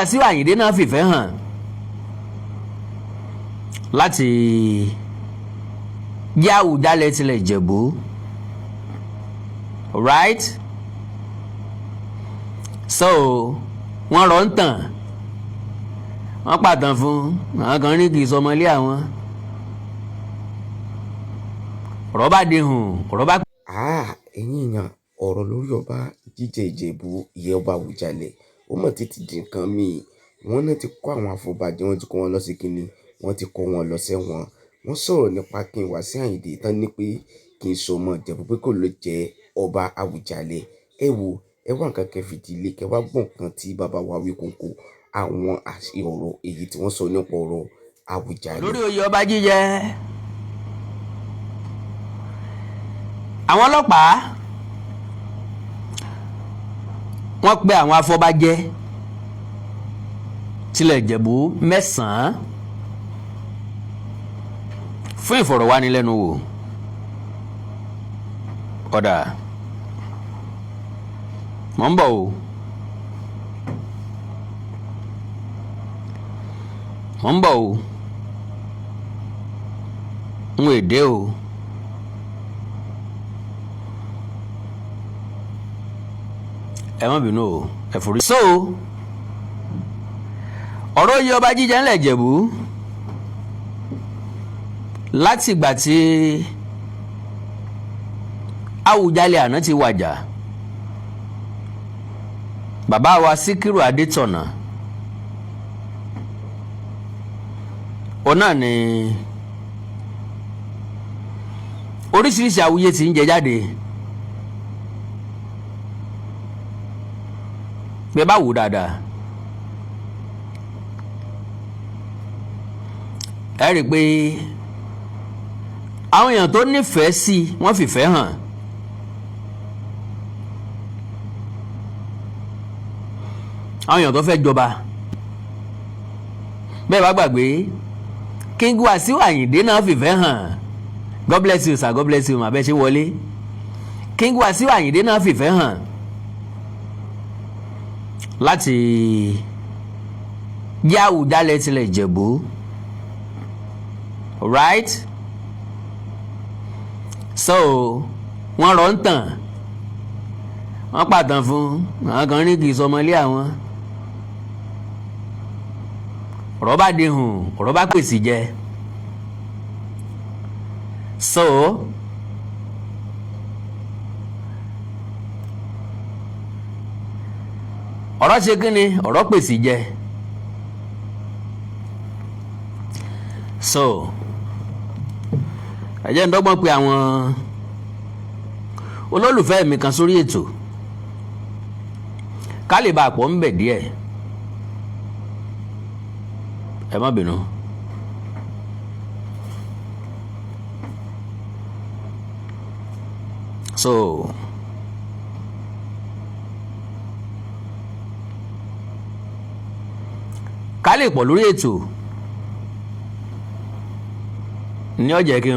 sí Àyìndé náà fìfẹ́ hàn láti jẹ́ Awùjalẹ̀ tilẹ̀ Ìjẹ̀bú, right? So wọ́n rọ̀ ń tàn, wọ́n pàtàn fún àwọn kan ní kì í sọmọlé àwọn, ọ̀rọ̀ bá dé hùn, ọ̀rọ̀ bá. ẹ̀yin èèyàn, ọ̀rọ̀ lórí ọba jíjẹ Ìjẹ̀bú, ìyẹn ọba Awùjalẹ̀, ó mọ̀ títí di nǹkan míì. Wọ́n náà ti kó àwọn afọbajẹ, wọ́n ti kó wọn lọ sí kínní, wọ́n ti kó wọn lọ sẹ́wọ̀n. Wọ́n sọ̀rọ̀ nípa kí n wá sí Àyìndé tán ní pé kí n so ọmọ Ìjẹ̀bú pé kò ló jẹ ọba Awùjalẹ̀. Ẹ wo, ẹ wá nǹkan kẹ́ fìdílé, kẹ́ wá gbọ́ nǹkan tí bàbá wa wí kónkó àwọn ọ̀rọ̀ èyí tí wọ́n sọ nípa ọ̀rọ̀ Awùjalẹ̀. Lórí oyè ọba jíjẹ, àwọn ọlọ́pàá wọ́n pe àwọn afọbajẹ tilẹ̀ Ìjẹ̀bú 9 fún ìfọ̀rọ̀wánilẹ́nuwò. Ọ̀dà mọ̀ ń bọ̀ o, mọ̀ ń bọ̀ o, ń wò èdè o. Ẹ má bínú o, ẹ forí. So ọ̀rọ̀ oyè ọba jíjẹ ńlẹ̀ Ìjẹ̀bú láti ìgbà tí Awùjalẹ̀ àná ti wàjà, bàbá wa Síkírù Adétọ̀nà ọ̀nà ni oríṣiríṣi awuyé tí ń jẹ jáde. Bẹ́ẹ̀ bá wò dáadáa, ẹ rí i pé àwọn èèyàn tó nífẹ̀ẹ́ sí wọ́n fìfẹ́ hàn. Àwọn èèyàn tó fẹ́ jọba, bẹ́ẹ̀ bá gbàgbé King Wasiu Àyìndé náà fìfẹ́ hàn. God bless you sir, God bless you mà bẹ́ẹ̀ ṣe wọlé. King Wasiu Àyìndé náà fìfẹ́ hàn láti jẹ́ Awùjalẹ̀ tilẹ̀ Ìjẹ̀bú, right? So wọ́n rọ̀ ń tàn, wọ́n pàtàn fún àwọn kan ní kì í sọmọlé àwọn, ọ̀rọ̀ bá dé hùn, ọ̀rọ̀ bá pèsè jẹ. So ọ̀rọ̀ ṣe kí ni, ọ̀rọ̀ pèsè jẹ. So ẹ jẹ́ n dọ́gbọ́n pé àwọn olólùfẹ́ mi kan sórí ètò ká lè bá a pọ̀ ń bẹ̀ díẹ̀, ẹ má bínú. So ká lè pọ̀ lórí ètò ní ó jẹ́ kí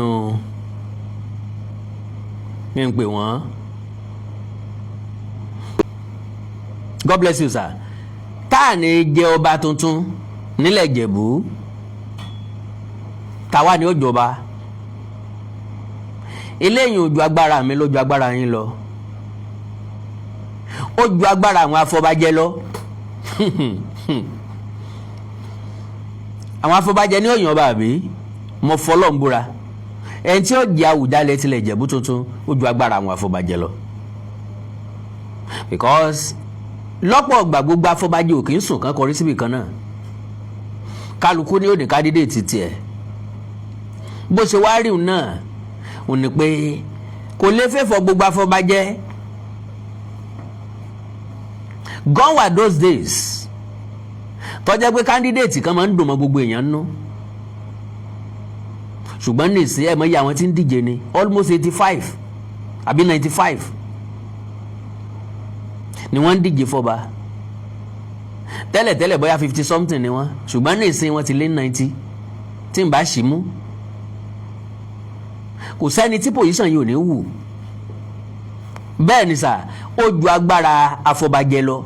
n pè wọ́n. God bless you sir. Táà ní jẹ ọba tuntun nílẹ̀ Ìjẹ̀bú, tàwa ni ó jọba. Eléyìí ò ju agbára mi ló ju agbára yín lọ, ó ju agbára àwọn afọbajẹ lọ. Àwọn afọbajẹ ní òyìn ọba àbí mo fọlọ́ ń búra, ẹni tí ó jẹ́ Awùjalẹ̀ tilẹ̀ Ìjẹ̀bú tuntun ó ju agbára àwọn afọbajẹ lọ. Because lọ́pọ̀ ọgbà gbogbo afọbajẹ ò kì í sùn kán kọrí síbì kan náà, kálukú ní òní kádídéètì tiẹ̀. Bó ṣe wá rí òun náà ò ní pé kò lè fẹ́ fọ gbogbo afọbajẹ. Gone were those days tó jẹ́ pé kandidate kan máa ń dùn mọ́ gbogbo èèyàn nú, ṣùgbọ́n nìsín ẹ̀ mọ́ iye àwọn tí ń díje ni almost 85 àbí 95 ni wọ́n ń díje fọba. Tẹ́lẹ̀tẹ́lẹ̀ bóyá 50 something ni wọ́n, ṣùgbọ́n nìsín wọ́n ti lé 90 tí n bá ṣì mú. Kò sẹ́ni tí position yìí ò ní wù. Bẹ́ẹ̀ ni sà, ó ju agbára afọbajẹ lọ.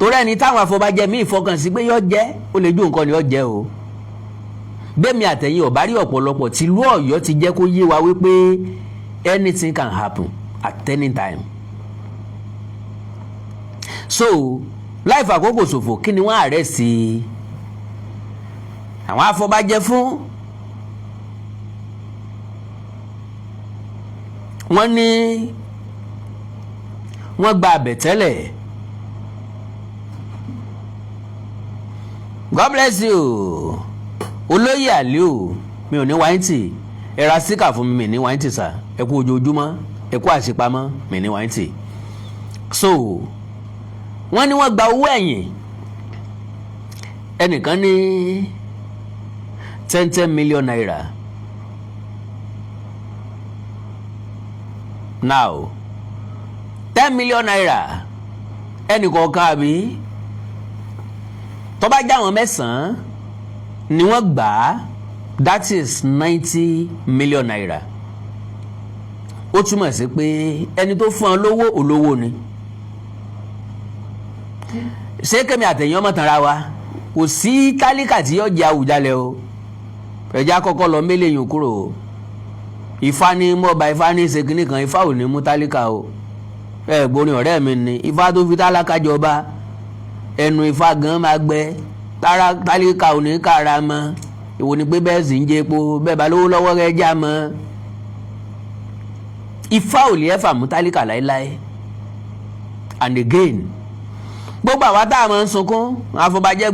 torí ẹni táwọn afọbajẹ míì fọkàn sí pé yọ jẹ́ ó lè ju nǹkan ni yọ jẹ́ o bẹ́ẹ̀mi àtẹ̀yìn ọ̀bá rí ọ̀pọ̀lọpọ̀ tìlú Ọ̀yọ́ ti jẹ́ kó yé wa wípé anything can happen at any time. So láì fàkókò ṣòfò kí ni wọ́n àárẹ̀ sí àwọn afọbajẹ fún? wọ́n ní wọ́n gba àbẹ̀tẹ́lẹ̀. God bless you olóyè àlẹ́ o mi ò ní wáyìntì ẹ ra síkà fún mi ní wáyìntì sà ẹ kú ojoojúmọ́ ẹ kú àṣepamọ́ mi ní wáyìntì. So wọ́n ní wọ́n gba owó ẹ̀yìn ẹnìkan ní 10 million naira. Now 10 million naira ẹnìkọ̀ọ̀kan àbí tó bá já wọn mẹ́sàn-án ni wọ́n gbà á that is 90 million naira. Ó túmọ̀ sí pé ẹni tó fún ọ lówó olówó ni. Ṣé kẹ́mi àtẹ̀yìn ọmọ tanra wa kò sí tálíkà tí yóò jẹ Awùjalẹ̀ o ẹ̀já kọ́kọ́ lọ mélèyìn kúrò o. Ifá ní mọ́ba Ifá ní ṣèkínní kan Ifá ò ní mú tálíkà o gbórin ọ̀rẹ́ mi ni Ifá tó fi tálákà jọba ẹnu Ifá gan máa gbẹ tálíkà ò ní kára mọ́ ìwọ ni pé bẹ́ẹ̀ sì ń jẹ epo bẹ́ẹ̀ bá lówó lọ́wọ́ rẹ̀ já mọ́. Ifá ò lè ẹ̀fà mú tálíkà láéláé. And again gbogbo àwa tá a máa ń sunkún àfọbàjẹ́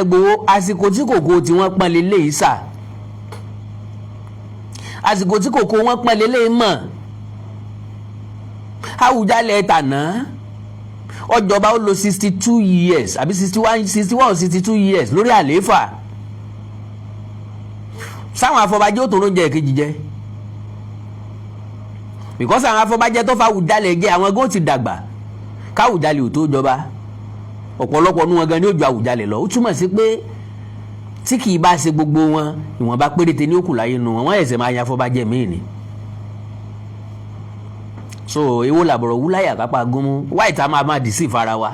gbowó àsìkò tí kòkó tí wọ́n pọ́n lé léyìí sà àsìkò tí kòkó wọ́n pọ́n lé léyìí mọ̀ Awùjalẹ̀ tàná ọjọba ó lò 62 years àbí 61 years lórí àlééfà sáwọn afọbajẹ́ ó tó ló jẹ èkejì jẹ because àwọn afọbajẹ́ tó fa Awùjalẹ̀ jẹ àwọn ẹgbẹ́ ó ti dàgbà káwùjalẹ̀ ò tó jọba ọ̀pọ̀lọpọ̀ nu wọn gan ni ó ju Awùjalẹ̀ lọ ó túmọ̀ sí pé tí kì í bá ṣe gbogbo wọn ìwọ̀nba péréte ní òkú láyé nu wọn wọ́n ẹ̀sẹ̀ máa yan afọbajẹ́ míì ni. So èwo làbọ̀rọ̀ wúláyà kápá gómú wáyé tá a máa dì sí ìfara wa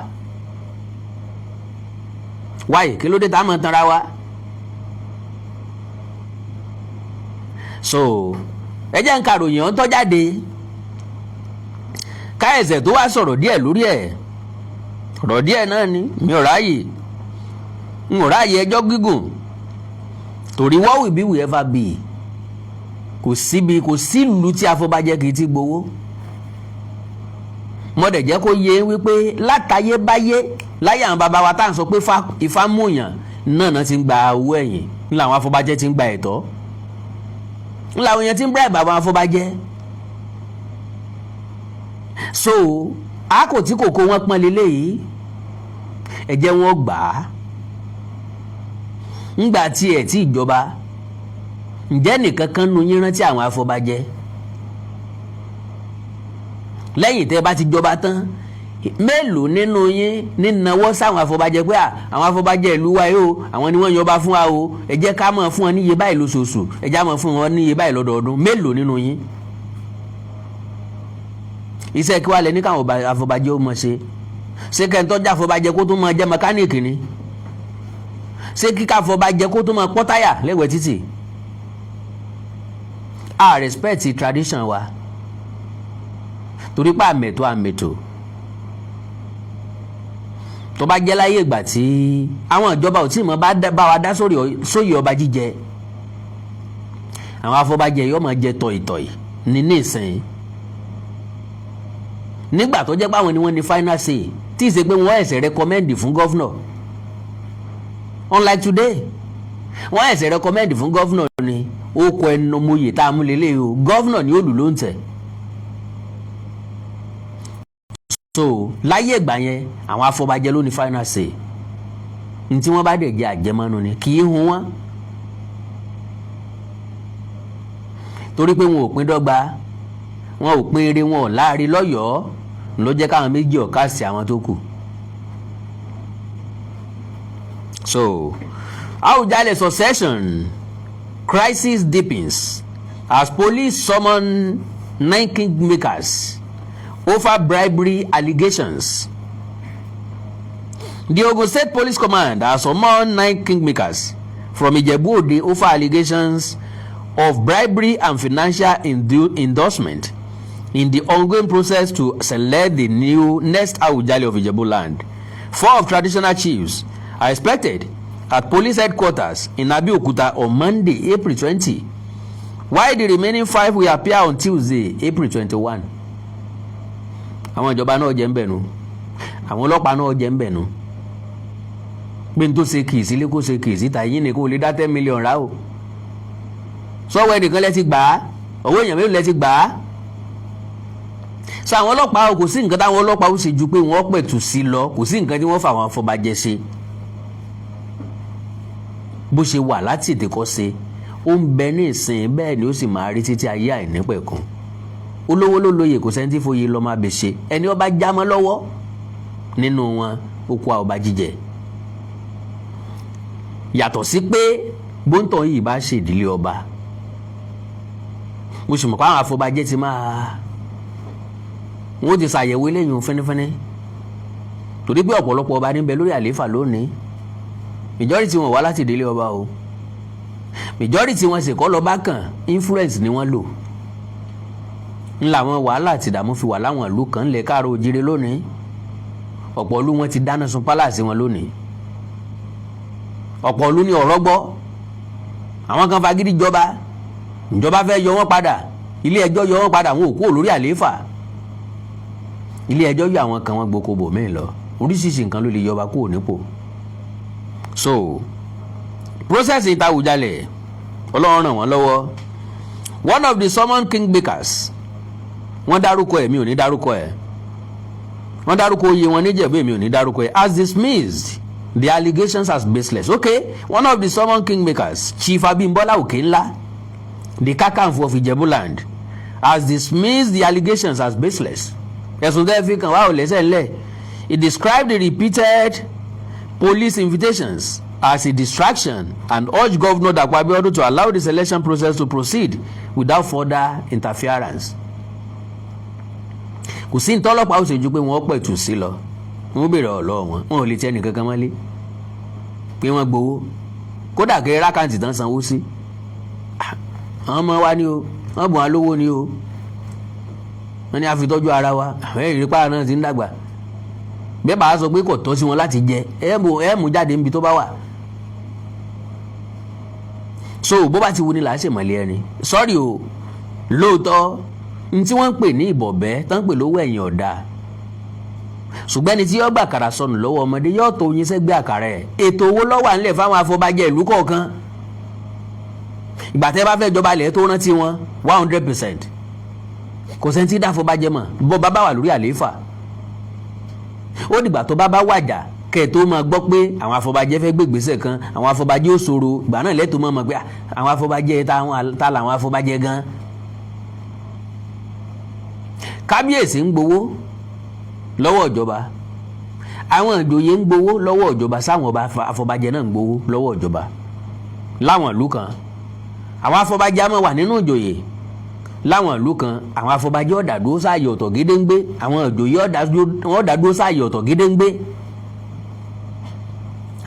wáyé kí ló dé tá a máa tanra wa. So ẹ jẹ́ ń karòyìn ọ́n tọ́jáde káyẹ̀sẹ̀ tó wá sọ̀rọ̀ díẹ̀ lórí ẹ̀ ọ̀rọ̀ díẹ̀ náà ni mi ò ráàyè ẹjọ́ gígùn torí what will be will ever be kò sí ìlú tí afọbajẹ́ kì í ti gbowó mọ̀dẹ̀ jẹ́ kó yé wípé látayébáyé láyé àwọn bàbá wa tá à ń sọ pé Ifá múyàn náà ti ń gba owó ẹ̀yìn ńlá àwọn afọbajẹ́ ti ń gba ẹ̀tọ́ ńlá àwọn èèyàn ti ń bribe àwọn afọbajẹ́. So àkò tí kòkó wọn pọ́n lélẹ̀ yìí ẹ jẹ́ wọn gbà á ńgbà tí ẹ̀ tí ìjọba ǹjẹ́ nìkan kan nu yín rántí àwọn afọbajẹ́ lẹ́yìn tẹ́ bá ti jọba tán mélòó nínú yín nínáwó sáwọn afọbajẹ́ pé àwọn afọbajẹ́ ìlú wa yìí o àwọn ni wọ́n yọba fún wa o ẹ jẹ́ ká máa fún wọn níye báyìí lóṣooṣù ẹ já máa fún wọn níye báyìí lọ́dọọdún mélòó nínú yín. Iṣẹ́ kí wàá lẹ ní káwọn afọbajẹ́ ó mọ̀ ṣe kẹ́ńtọ́jà afọbajẹ́ kó tó máa jẹ́ mẹkáníìkì ni ṣé kíkà afọbajẹ́ kó tó máa pọ́ táyà lẹ́gbẹ̀ẹ́ títì. A respect tradition wa torí pé àmẹ̀tò tó bá jẹ́ láyé ìgbà tí àwọn ìjọba ò tí mọ̀ bá wa dá sóyè ọba jíjẹ àwọn afọbajẹ́ yóò máa jẹ tọ̀ìtọ̀ì ní nísìnyí nígbà tó jẹ́ pé àwọn ni wọ́n ní final say tí ì ṣe pé wọ́n ẹ̀sẹ̀ recommend fún gọ́fúnọ̀ unlike today wọ́n ẹ̀sẹ̀ recommend fún gọ́fúnọ̀ ni ó kọ ẹnu moyè tá a mú lélẹ̀ o gọ́fúnọ̀ ni ó lù ló ń tẹ̀. So láyé ìgbà yẹn àwọn afọbajẹ́ ló ní final say ní tí wọ́n bá dẹ̀ jẹ́ àjẹmọ́nu ni kì í hun wọ́n torí pé wọn ò pín dọ́gba wọn ò pín eré wọn ò láàrin lọ́yọ̀ọ́ ló jẹ́ káwọn méjì ọ̀ká sí àwọn tó kù. So Awujale succession crisis deepens as police summon 9 kingmakers over bribery allegations. The Ogun State Police Command has summoned 9 kingmakers from Ijebuode over allegations of bribery and financial endorsement in the ongoing process to select the next Awujale of Ijebu land. 4 of traditional chiefs are expected at police headquarters in Abiodun on Monday, April 20, while the remaining 5 will appear on Tuesday, April 21. Àwọn ìjọba náà jẹ́ ń bẹ̀ nu, àwọn ọlọ́pàá náà jẹ́ ń bẹ̀ nu. Bí n tó ṣe kì í sílé kó ṣe kì í síta yín ni kó lè dá 10 million rà o. Sọ́wọ́ ẹnìkan lẹ ti gbà á, owó èèyàn mélòó lẹ ti gbà á. So àwọn ọlọ́pàá kò sí nǹkan táwọn ọlọ́pàá ó ṣe ju pé wọ́n pẹ̀tù sí lọ, kò sí nǹkan tí wọ́n fà wọn afọbajẹ ṣe. Bó ṣe wà láti ètè kọ́ ṣe ó ń bẹ ní ìsìn bẹ́ẹ̀ ni ó sì máa rí títí ayé àìnípẹ̀kun. Olówó ló lóye kò sẹ́ni tí fòye lọ́ máa bẹ̀ ṣe, ẹni ọba jámọ́ lọ́wọ́ nínú wọn ó kó ọba jíjẹ. Yàtọ̀ sí pé bóńtọ̀ yìí bá ṣe ìdílé ọba, mo sì mọ̀ pé àwọn afọbajẹ ti máa wọ́n ti ṣàyẹ̀wò eléyìí fẹ́nifẹ́ni torí pé ọ̀pọ̀lọpọ̀ ọba níbẹ̀ lórí àlééfà lónìí. Majority wọn wá láti ìdílé ọba o, majority wọn sì kọ́ lọ́ba kan influence ni wọ́n lò. Ńlá wọn wàhálà àti ìdààmú fi wà láwọn ìlú kan ńlẹ̀ káàró òjìrè lónìí. Ọ̀pọ̀ ìlú wọn ti dáná sun pálàsì wọn lónìí. Ọ̀pọ̀ ìlú ní ọ̀rọ̀ gbọ́. Àwọn kan fagídí jọba, ìjọba fẹ́ yọ wọ́n padà, ilé ẹjọ́ yọ wọ́n padà, wọn ò kúrò lórí àlééfà. Ilé ẹjọ́ yọ àwọn kan wọn gbokòbò míì lọ, oríṣiríṣi nǹkan ló lè yọba kúrò nípò. So process ìta Awujale Ọlọ́run ràn wọ́n lọ́wọ́. One of the summoned kingmakers, wọ́n dárúkọ ẹ̀ mi ò ní dárúkọ ẹ̀, wọ́n dárúkọ oyè wọn níjẹ̀bú mi ò ní dárúkọ ẹ̀, has dismissed the allegations as baseless. Okay, one of the summoned kingmakers, Chief Abimbola Okenla, the Kakanfo of Ijebu land, has dismissed the allegations as baseless. Ẹ̀sùn tẹ́ fi kàn wá ò lẹ́sẹ̀ ńlẹ̀. He described the repeated police invitations as a distraction and urged Governor Dapo Abiodun to allow the selection process to proceed without further interference. Kò sí ìtọ́lọ́pàá ó ṣe ju pé wọ́n pẹ̀tù sí lọ, wọ́n bèrè ọ̀lọ́ wọn ò lè tẹ́ nìkankan mọ́lé pé wọ́n gbowó, kódà kéré rákàntì tán sanwó sí. Àwọn ọmọ wa ni o, wọ́n bùn wá lówó ni o, wọ́n ní a fi tọ́jú ara wa, àwọn ìrìpá náà ti ń dàgbà. Bẹ́ẹ̀ bá sọ pé kò tọ́ sí wọn láti jẹ, ẹ mú jáde níbi tó bá wà. So bó bá ti wu ni là á ṣèmọ̀lẹ́ ẹni. Sọ́rí o, lóòótọ́ ní tí wọ́n ń pè ní ìbọ̀bẹ́ tán ń pè lówó ẹ̀yìn ọ̀dà. Ṣùgbọ́n ẹni tí yóò gbà àkàrà sọnù lọ́wọ́ ọmọdé yóò tó oyin sẹ́gbẹ́ àkàrà ẹ̀. Ètò owó lọ́wọ́ àńlẹ̀ fáwọn afọbajẹ ìlú kọ̀ọ̀kan. Ìgbà tẹ́ bá fẹ́ jọba ilẹ̀ tó rántí wọn 100%. Kò sẹ́ni tí dá afọbajẹ mọ̀ bọ́ bá bá wà lórí àlééfà. Ó dìgbà tó bá wàjà kẹ́ tó máa gbọ́ pé àwọn afọbajẹ fẹ́ gbégbèsè kan, àwọn afọbajẹ ó ṣòro, ìgbà náà lẹ́tọ̀ọ́ mọ̀ pé àwọn afọbajẹ ta làwọn afọbajẹ gan. Kábíyèsí ń gbowó lọ́wọ́ ìjọba, àwọn ìjòyè ń gbowó lọ́wọ́ ìjọba, sáwọn afọbajẹ náà ń gbowó lọ́wọ́ ìjọba. Láwọn ìlú kan àwọn afọbajẹ á máa wà nínú ìjòyè, láwọn ìlú kan àwọn afọbajẹ ọ̀dàdúró sáàyè ọ̀tọ̀ gédéǹgbé, àwọn ìjòyè ọ̀dàdúró sáàyè ọ̀tọ̀ gédéǹgbé,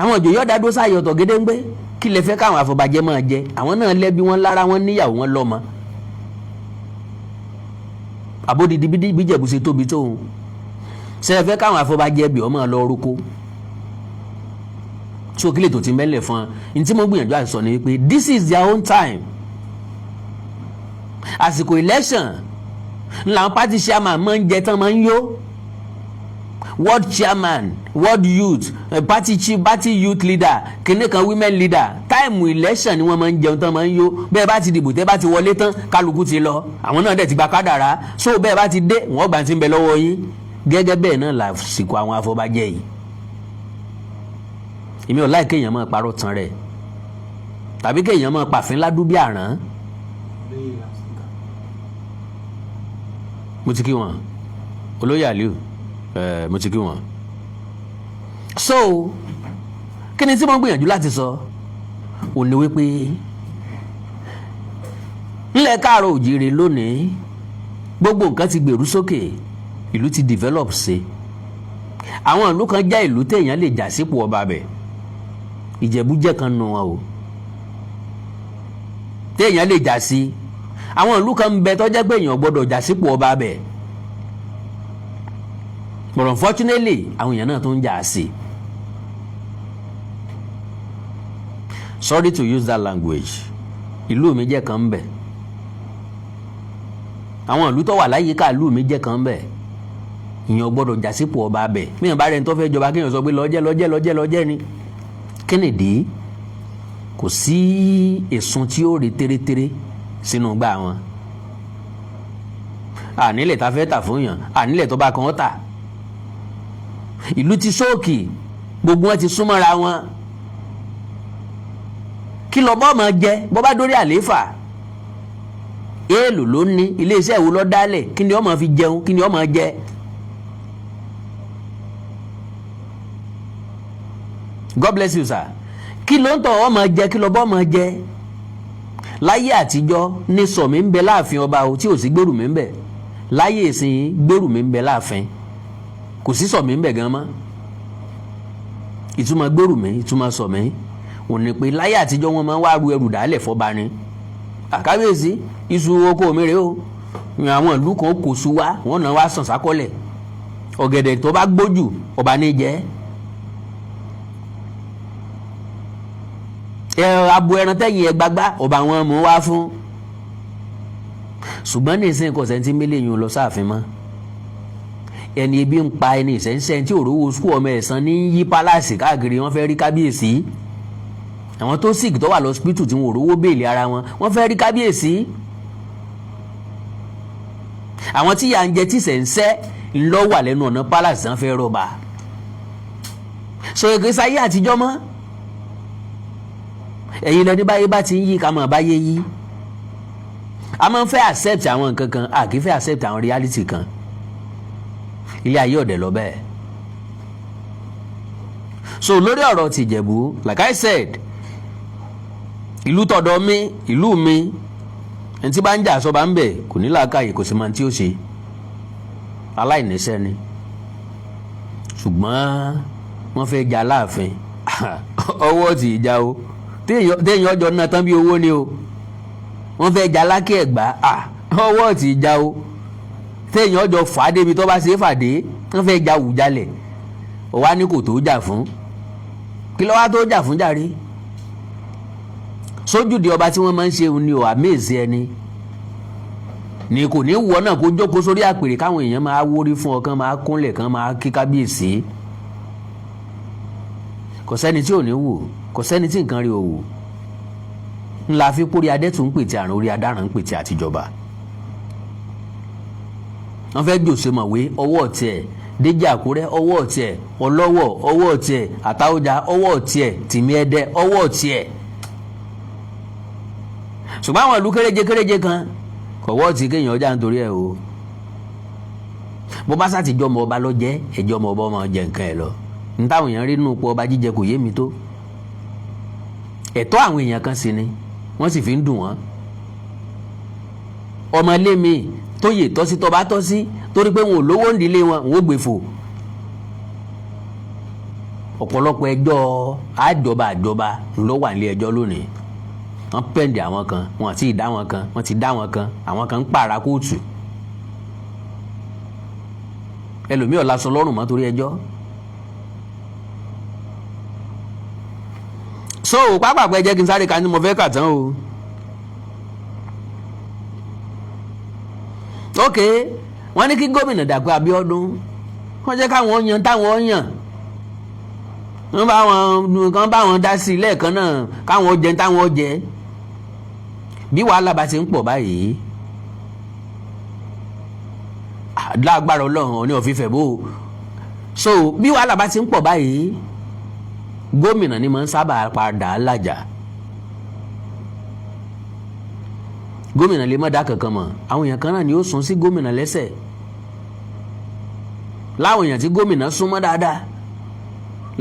àwọn ìjòyè ọ̀dàdúró sáàyè ọ̀tọ̀ gédéǹgbé. Kí lẹ fẹ́ káwọn afọbajẹ máa jẹ? Àwọn náà lẹ́bi wọn lára, wọn níyàwó wọn lọ́mọ. Àbódìdí bí Ìjẹ̀bú ṣe tóbi tóun, ṣe ẹ fẹ́ káwọn afọbajẹ bí ọmọ lọ rúkọ? Tí òkìlẹ̀ tó ti mẹ́lẹ̀ fún un, tí mo gbìyànjú àti sọ ni wípé this is their own time. Àsìkò election làwọn party chairman máa ń jẹ tán máa ń yó. Ward chairman, ward youth, party chief, party youth leader, kìnìún kan women leader, time election ni wọ́n máa ń jẹun tán máa ń yó. Bẹ́ẹ̀ bá ti dìbò tẹ́ bá ti wọlé tán kálukú ti lọ, àwọn náà dẹ̀ ti gba kádàrá. So bẹ́ẹ̀ bá ti dé wọ́n gbà tí ń bẹ lọ́wọ́ yín. Gẹ́gẹ́ bẹ́ẹ̀ náà lásìkò àwọn afọbajẹ yìí. Èmi ò láì kéèyàn máa parọ́ tán rẹ̀ tàbí kéèyàn máa pàfin ládùú bí àrán. Mo ti kí wọn olóyè Aliu, mo ti kí wọn. So kí ni tí mo gbìyànjú láti sọ ò ní wípé nílẹ̀ káàárọ̀ òjìrè lónìí gbogbo nǹkan ti gbèrú sókè, ìlú ti develop sí, àwọn ìlú kan jẹ́ ìlú téèyàn lè jà sípò ọba bẹ̀, Ìjẹ̀bú jẹ́ kan nù wọn o, téèyàn lè jà sí. àwọn ìlú kan ń bẹ tó jẹ́ pé èèyàn gbọ́dọ̀ jà sípò ọba bẹ̀, but unfortunately àwọn èèyàn náà tó ń jà sí. Sorry to use that language, ìlú mi jẹ́ kan ń bẹ, àwọn ìlú tó wà láyìíká ìlú mi jẹ́ kan ń bẹ, ìyẹn gbọ́dọ̀ jà sípò ọba bẹ̀. míyàn bá rẹ̀ ń tó fẹ́ jọba kéèyàn sọ pé lọ́jẹ́ ni. Kennedy kò sí èsùn tí ó rí tẹ́rẹ́tẹ́rẹ́ sínú gbà wọn. ànílẹ̀ ta fẹ́ tà fún yàn, ànílẹ̀ tó bá kan tà. ìlú ti ṣóòkì, gbogbo wọn ti súnmọ́ra wọn. kí lọ bọ́ ọmọ jẹ bọ́ bá dórí àlééfà, èèlò ló ní, iléeṣẹ́ ìwo ló dálẹ̀, kí ni ọmọ fi jẹun, kí ni ọmọ jẹ. God bless you sir. kí ló ń tọ́ ọmọ jẹ, kí lọ bọ́ ọmọ jẹ. láyé àtijọ́ ní sọ̀mí ń bẹ láàfin ọba o tí ò sí gbèrú mi ń bẹ. láyé ìsìn gbèrú mi ń bẹ láàfin, kò sí sọ̀mí ń bẹ gan mọ́. ìtumọ̀ gbèrú mi, ìtumọ̀ sọ̀mí ò ní pé láyé àtijọ́ wọn máa ń wá ru ẹrù dálẹ̀ fọba ni. àkábíyèsí iṣu oko mi rèé o, àwọn ìlú kan kò sú wá, wọn náà wá sàn sákọ́lẹ̀. ọ̀gẹ̀dẹ̀ tó bá gbójú ọba ní jẹ́. abo ẹran tẹ́yìn ẹgbàgbá ọba wọn mú wá fún. ṣùgbọ́n ní ìsìn kò sẹ́ńtì mílíọ̀nù lọ sáàfin mọ́. ẹni ebi ń pa ẹni ìsẹ́ńsẹ́ tí òróró sukú ọmọ ẹ̀sán ní yí pálásì káàkiri, wọ́n fẹ́ rí kábíyèsí. àwọn tó sick tó wà lọ́sípítù tí wọn ò rówó béèlì ara wọn, wọ́n fẹ́ rí kábíyèsí. àwọn tí yà ń jẹ tí ìsẹ́ńsẹ́ ńlọ wà lẹ́nu ọ̀nà pálásì wọ́n fẹ́ rọba. sọ èké sáyé àtijọ́ mọ́. ẹ̀yin lẹni báyé bá ti ń yí ká máa báyé yí. a máa ń fẹ́ accept àwọn nǹkan kan, a kì í fẹ́ accept àwọn reality kan. ilé ayé ọ̀dẹ̀ lọ bẹ́ẹ̀. so lórí ọ̀rọ̀ ti Ìjẹ̀bú, like I said, ìlú tọ̀dọ̀ mi, ìlú mi, ẹni tí bá ń jà sọ́ba ń bẹ̀ kò ní làákàyè, kò sì máa tí ó ṣe, aláìníṣẹ́ ni. ṣùgbọ́n wọ́n fẹ́ jà láàfin ọwọ́ ti ìjà o, téèyàn ọjọ́ náà tán bí owó ni o. wọ́n fẹ́ jà lákè Ẹ̀gbá, ọwọ́ ti ìjà o, téèyàn ọjọ́ fà débi tó bá ṣe é fàdé. wọ́n fẹ́ jà Awùjalẹ̀, ọ̀wá ní kò tó jà fún. kí ló wá tó jà fún jàre? sójúde ọba tí wọ́n máa ń ṣe ni ò àmèzí ẹni ni kò ní wọ náà kó jókòó sórí àpèrè káwọn èèyàn máa wórí fún ọkàn, máa kúnlẹ̀ kan, máa kí kábíyèsí. kò sẹ́ni tí ò ní wò, kò sẹ́ni tí nǹkan rí o wò. ńlá fi pórí adẹ́tù ń pètè àrùn, orí adaràn ń pètè àtijọba. wọ́n fẹ́ jòsè mọ̀wé ọwọ́ tiẹ̀, Déjì Àkúrẹ́ ọwọ́ tiẹ̀, Ọlọ́wọ̀ ọwọ́ tiẹ̀, Àtaọ́jà ọwọ́ tiẹ̀, Tìmí Ẹdẹ ọwọ́ tiẹ̀. ṣùgbọ́n àwọn ìlú kéréje kan kọ̀wọ́ tí kéèyàn ọjà nítorí ẹ̀ o. bó bá sàtijọ́ ọmọ ọba lọ́jẹ́, ẹjọ́ ọmọ ọba máa jẹ nǹkan ẹ̀ lọ. ní táwọn èèyàn rí nínú ipò ọba jíjẹ kò yé mi tó. ẹ̀tọ́ àwọn èèyàn kan sì ni wọ́n sì fi ń dùn wọ́n. ọmọ ilé mi tó yè tọ́sí tọ́ba tọ́sí torí pé wọn ò lówó ń dílé wọn ò gbé fò. ọ̀pọ̀lọpọ̀ ẹjọ́ àjọba ló wà nílé ẹjọ́ lónìí. wọ́n pẹ́ǹdì àwọn kan, wọ́n àti ìdá wọn kan, wọ́n ti dá wọn kan, àwọn kan ń pààrà kóòtù. ẹlòmíì ò láṣọ lọ́rùn mọ́ torí ẹjọ́. so pápákọ̀ ẹ jẹ́ kí n sáré ka ní mo fẹ́ kà tán o. ok wọ́n ní kí gómìnà Dàpọ̀ Abíọ́dún wọ́n jẹ́ káwọn yan táwọn yàn, wọ́n bá wọn dá sí lẹ́ẹ̀kan náà káwọn jẹ táwọn jẹ. bí wàhálà bá ti ń pọ̀ báyìí lágbára Ọlọ́run ní òfìfẹ́ bò. so bí wàhálà bá ti ń pọ̀ báyìí gómìnà ni máa ń sábà padà lájà. gómìnà lè má dá kankan mọ̀, àwọn èèyàn kan náà ni ó sún sí gómìnà lẹ́sẹ̀. láwọn èèyàn tí gómìnà súnmọ́ dáadáa,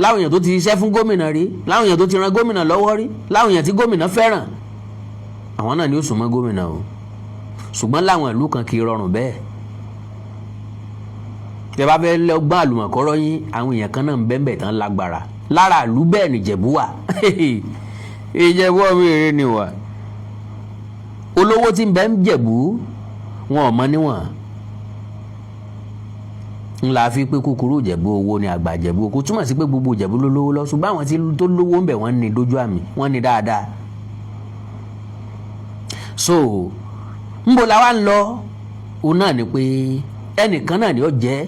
láwọn èèyàn tó ti ṣiṣẹ́ fún gómìnà rí, láwọn èèyàn tó ti ran gómìnà lọ́wọ́ rí, láwọn èèyàn tí gómìnà fẹ́ràn, àwọn náà ni ó súnmọ́ gómìnà o. ṣùgbọ́n láwọn ìlú kan kì í rọrùn bẹ́ẹ̀. tẹ bá fẹ́ lọ́gbọ́n àlùmọ̀kọ́rọ́ yín àwọn èèyàn kan náà ń bẹ́ẹ̀ tán lágbára lára ìlú bẹ́ẹ̀ ni Ìjẹ̀bú wà Ìjẹ̀bú ọmọ èrè ni wà olówó tí ń bẹ ń Jẹ̀bú wọn ò mọ níwọ̀n ńlá fi pé kúkúrú Ìjẹ̀bú owó ni àgbà Ìjẹ̀bú kò túmọ̀ sí pé gbogbo Ìjẹ̀bú ló lówó lọ ṣùgbọ́n àwọn tí tó lówó ń bẹ wọ́n ní dójú àmì wọ́n ní dáadáa so ńbo la wá ń lọ òun náà ni pé ẹnìkan náà ni ó jẹ́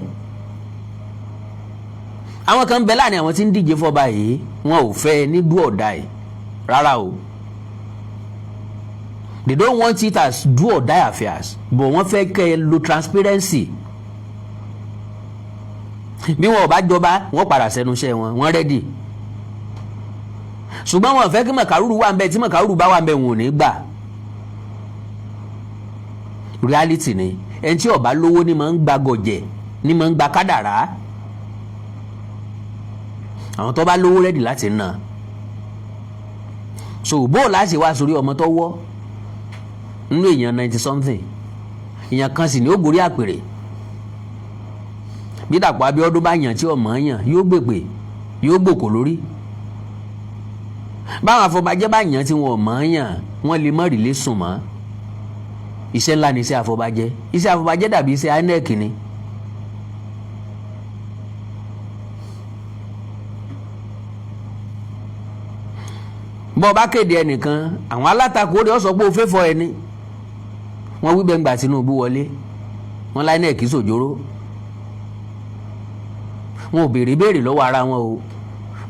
àwọn kan bẹ láàrin àwọn tí ń díje fọba yìí wọn ò fẹ́ ní do or die rárá o they don't want it as do or die affairs but wọ́n fẹ́ kẹ́ ẹ lo transparency bí wọn ò bá jọba wọ́n padà sẹ́nu iṣẹ́ wọn wọ́n rẹ́dì ṣùgbọ́n wọn ò fẹ́ kí mọ̀kàrúrú wà ń bẹ tí mọ̀kàrúrú bá wà ń bẹ wọn ò ní gbà reality ni ẹni tí ó bá lówó ni máa ń gba gọ̀jẹ̀ ni máa ń gba kádàrá àwọn tó bá lówó rẹ́dì láti ná so bó láti wá sórí ọmọ tó wọ́ nínú èèyàn 90 something èèyàn kan sì ní ó gorí àpèrè bí Dàpọ̀ Abíọ́dún bá yàn tí ọmọ yàn yóò gbèpè yóò gbòkò lórí báwọn afọbajẹ bá yàn tí wọn ò mọ̀ yàn wọn lè mọ̀ rìlé sùn mọ́ iṣẹ́ ńlá ni iṣẹ́ afọbajẹ dàbí iṣẹ́ INEC ni bọ́ bá kéde ẹnìkan àwọn alátakò rẹ̀ ó sọ pé ó fẹ́ fọ ẹni wọ́n wí bẹ́ẹ̀ ń gbà Tinubu wọlé wọ́n láì INEC sòjóró wọn ò béèrè lọ́wọ́ ara wọn o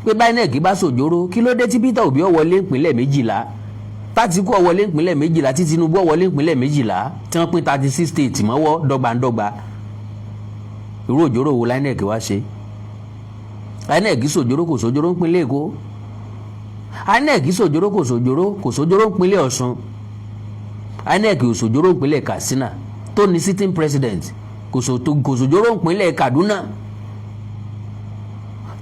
pé bá INEC bá sòjóró kí ló dé tí Peter Obi ó wọlé ìpínlẹ̀ 12 Tátìkù ó wọlé ìpínlẹ̀ 12 tí Tinubu ó wọlé ìpínlẹ̀ 12 tí wọ́n pín 36 states mọ́wọ́ dọ́gbandọ́gba irú òjòrò wo INEC wá ṣe INEC sòjóró kò sòjóró ìpínlẹ̀ Èkó INEC sòjóró kò sòjóró ìpínlẹ̀ Ọ̀ṣun INEC ò sòjóró ìpínlẹ̀ Katsina tó ní sitting president kò sòjóró ìpínlẹ̀ Kaduna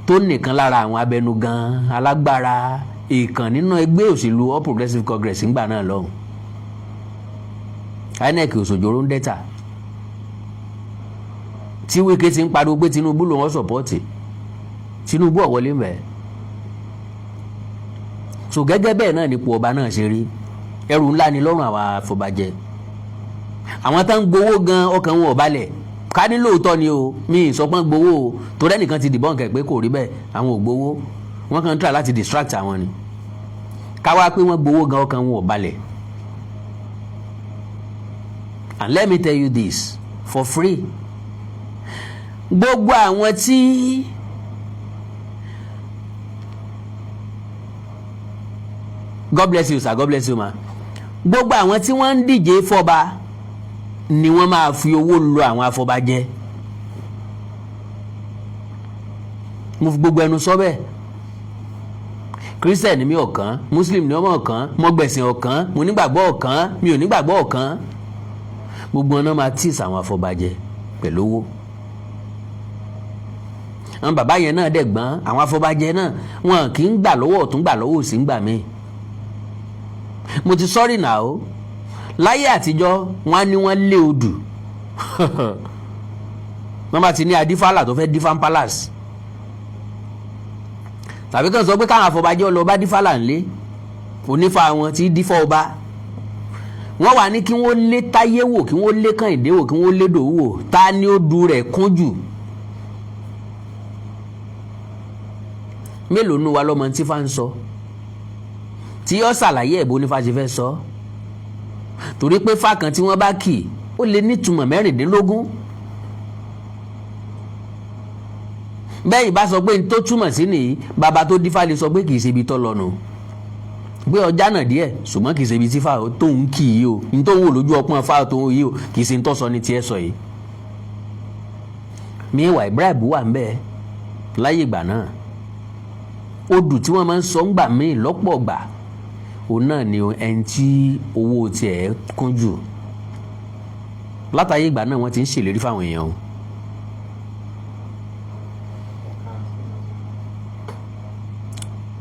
tó nìkan lára àwọn abẹnugan alágbára ìkàn nínú ẹgbẹ́ òṣèlú All Progressives Congress ńgbà náà lọ́hùn INEC òṣòjòrò ń dẹ́ta tí Wike ti ń pariwo pé Tinubu ló wọ́n sọ̀pọ́ọ̀tì Tinubu ọ̀wọ́lé mẹ́ so gẹ́gẹ́ bẹ́ẹ̀ náà nípò ọba náà ṣe rí ẹrù ńlá ni lọ́rùn àwọn afọbajẹ àwọn tá ń gbowó gan ọkàn wọn ò balẹ̀ ká ní lóòótọ́ ni o mi ìsọpọ́n gbowó o torí ẹnìkan ti dìbọn kẹ̀ pé kò rí bẹ́ẹ̀ àwọn ò gbowó wọ́n kàn ń try láti distract àwọn ni káwá pé wọ́n gbowó gan ọkàn wọn ò balẹ̀ and let me tell you this for free gbogbo àwọn tí God bless you sir God bless you ma gbogbo àwọn tí wọ́n ń díje fọba ni wọ́n máa fi owó lo àwọn afọbajẹ mo fi gbogbo ẹnu sọ bẹ́ẹ̀ Christian ni mi ọ̀kan Muslim ni ọmọ ọ̀kan mo gbẹ̀sìn ọ̀kan mo nígbàgbọ́ ọ̀kan mi ò nígbàgbọ́ ọ̀kan gbogbo ọ̀nà máa tíìs àwọn afọbajẹ pẹ̀lú owó àwọn bàbá yẹn náà dẹ̀gbọ́n àwọn afọbajẹ náà wọn kì í gbà lọ́wọ́ ọ̀tún gbà lọ́wọ́ òsì ń gbà mí mo ti sọ́rí nà ó láyé àtijọ́ wọ́n á ní wọ́n lé odù wọ́n bá ti ní adífálà tó fẹ́ dífán palace tàbí kàn sọ pé káwọn afọbajẹ́ lọ bá dífálà ńlé onífà wọn ti dífọ́ ọba wọ́n wà ní kí wọ́n lé táyé wò kí wọ́n lé kàìndé wò kí wọ́n lé dòwú wò ta ni ó du rẹ̀ kún jù mélòó nu wa lọ́mọ tí fà ń sọ tí yọ ṣàlàyé ẹ̀bùn onífà ṣe fẹ́ sọ torí pé fákan tí wọ́n bá kì ó lè nítumọ̀ 16 bẹ́ẹ̀ ìbá sọ pé n tó túmọ̀ sí nìyí bàbá tó dífá lè sọ pé kì í ṣe ibi tó lọ́nu pé ọjà náà díẹ̀ ṣùgbọ́n kì í ṣe ibi tí fà tó ń kì í o n tó ń wò lójú ọpọ́n fà tó ń yí o kì í ṣe n tó sọ ní tiẹ̀ sọ yìí miwa bribe wà ń bẹ́ẹ̀ láyé ìgbà náà odù tí wọ́n máa ń sọ ń gbà míì lọ́pọ̀ gbà òun náà ni ẹni tí owó tiẹ̀ kún jù látàyè ìgbà náà wọ́n ti ń ṣèlérí fáwọn èèyàn o.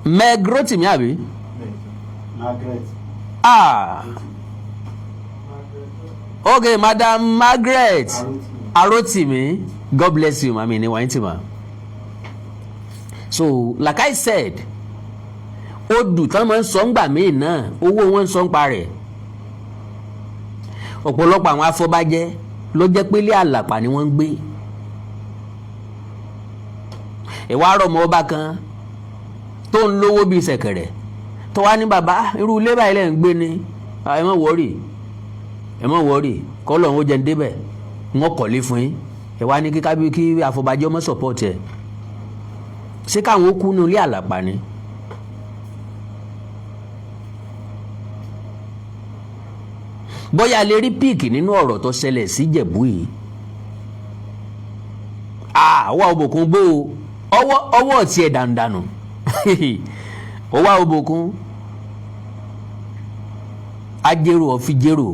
Meg Rotimi àbí? Margaret. Okay, Madam Margaret Arotimi God bless you mami ni wàá ti ma. So like I said, odù tán máa ń sọ ńgbà míì náà owó wọn ń sọ ń parẹ̀. Ọ̀pọ̀lọpọ̀ àwọn afọbajẹ ló jẹ́ pé ilé àlàpà ni wọ́n ń gbé. Ìwà rọ̀ mọ́ ọba kan tó ń lówó bíi ṣẹ̀kẹ̀rẹ̀ tó wá ní bàbá irú ilé báyìí lẹ́ ń gbé ni ẹ má wọ́ọ̀rì kọ́ lọ́run ó jẹ́ ń débẹ̀ wọ́n kọ́lé fún yín ẹ wá ní kí afọbajẹ ọmọ support ẹ̀ ṣé káwọn ó kú ní ilé àlàpà ni. Bóyá lè rí píìkì nínú ọ̀rọ̀ tó ṣẹlẹ̀ sí Ìjẹ̀bú yìí. Ọwọ́ òbòkun bó ọwọ́ tiẹ̀ dànù ọwọ́ òbòkun ajérò ọ̀fìjérò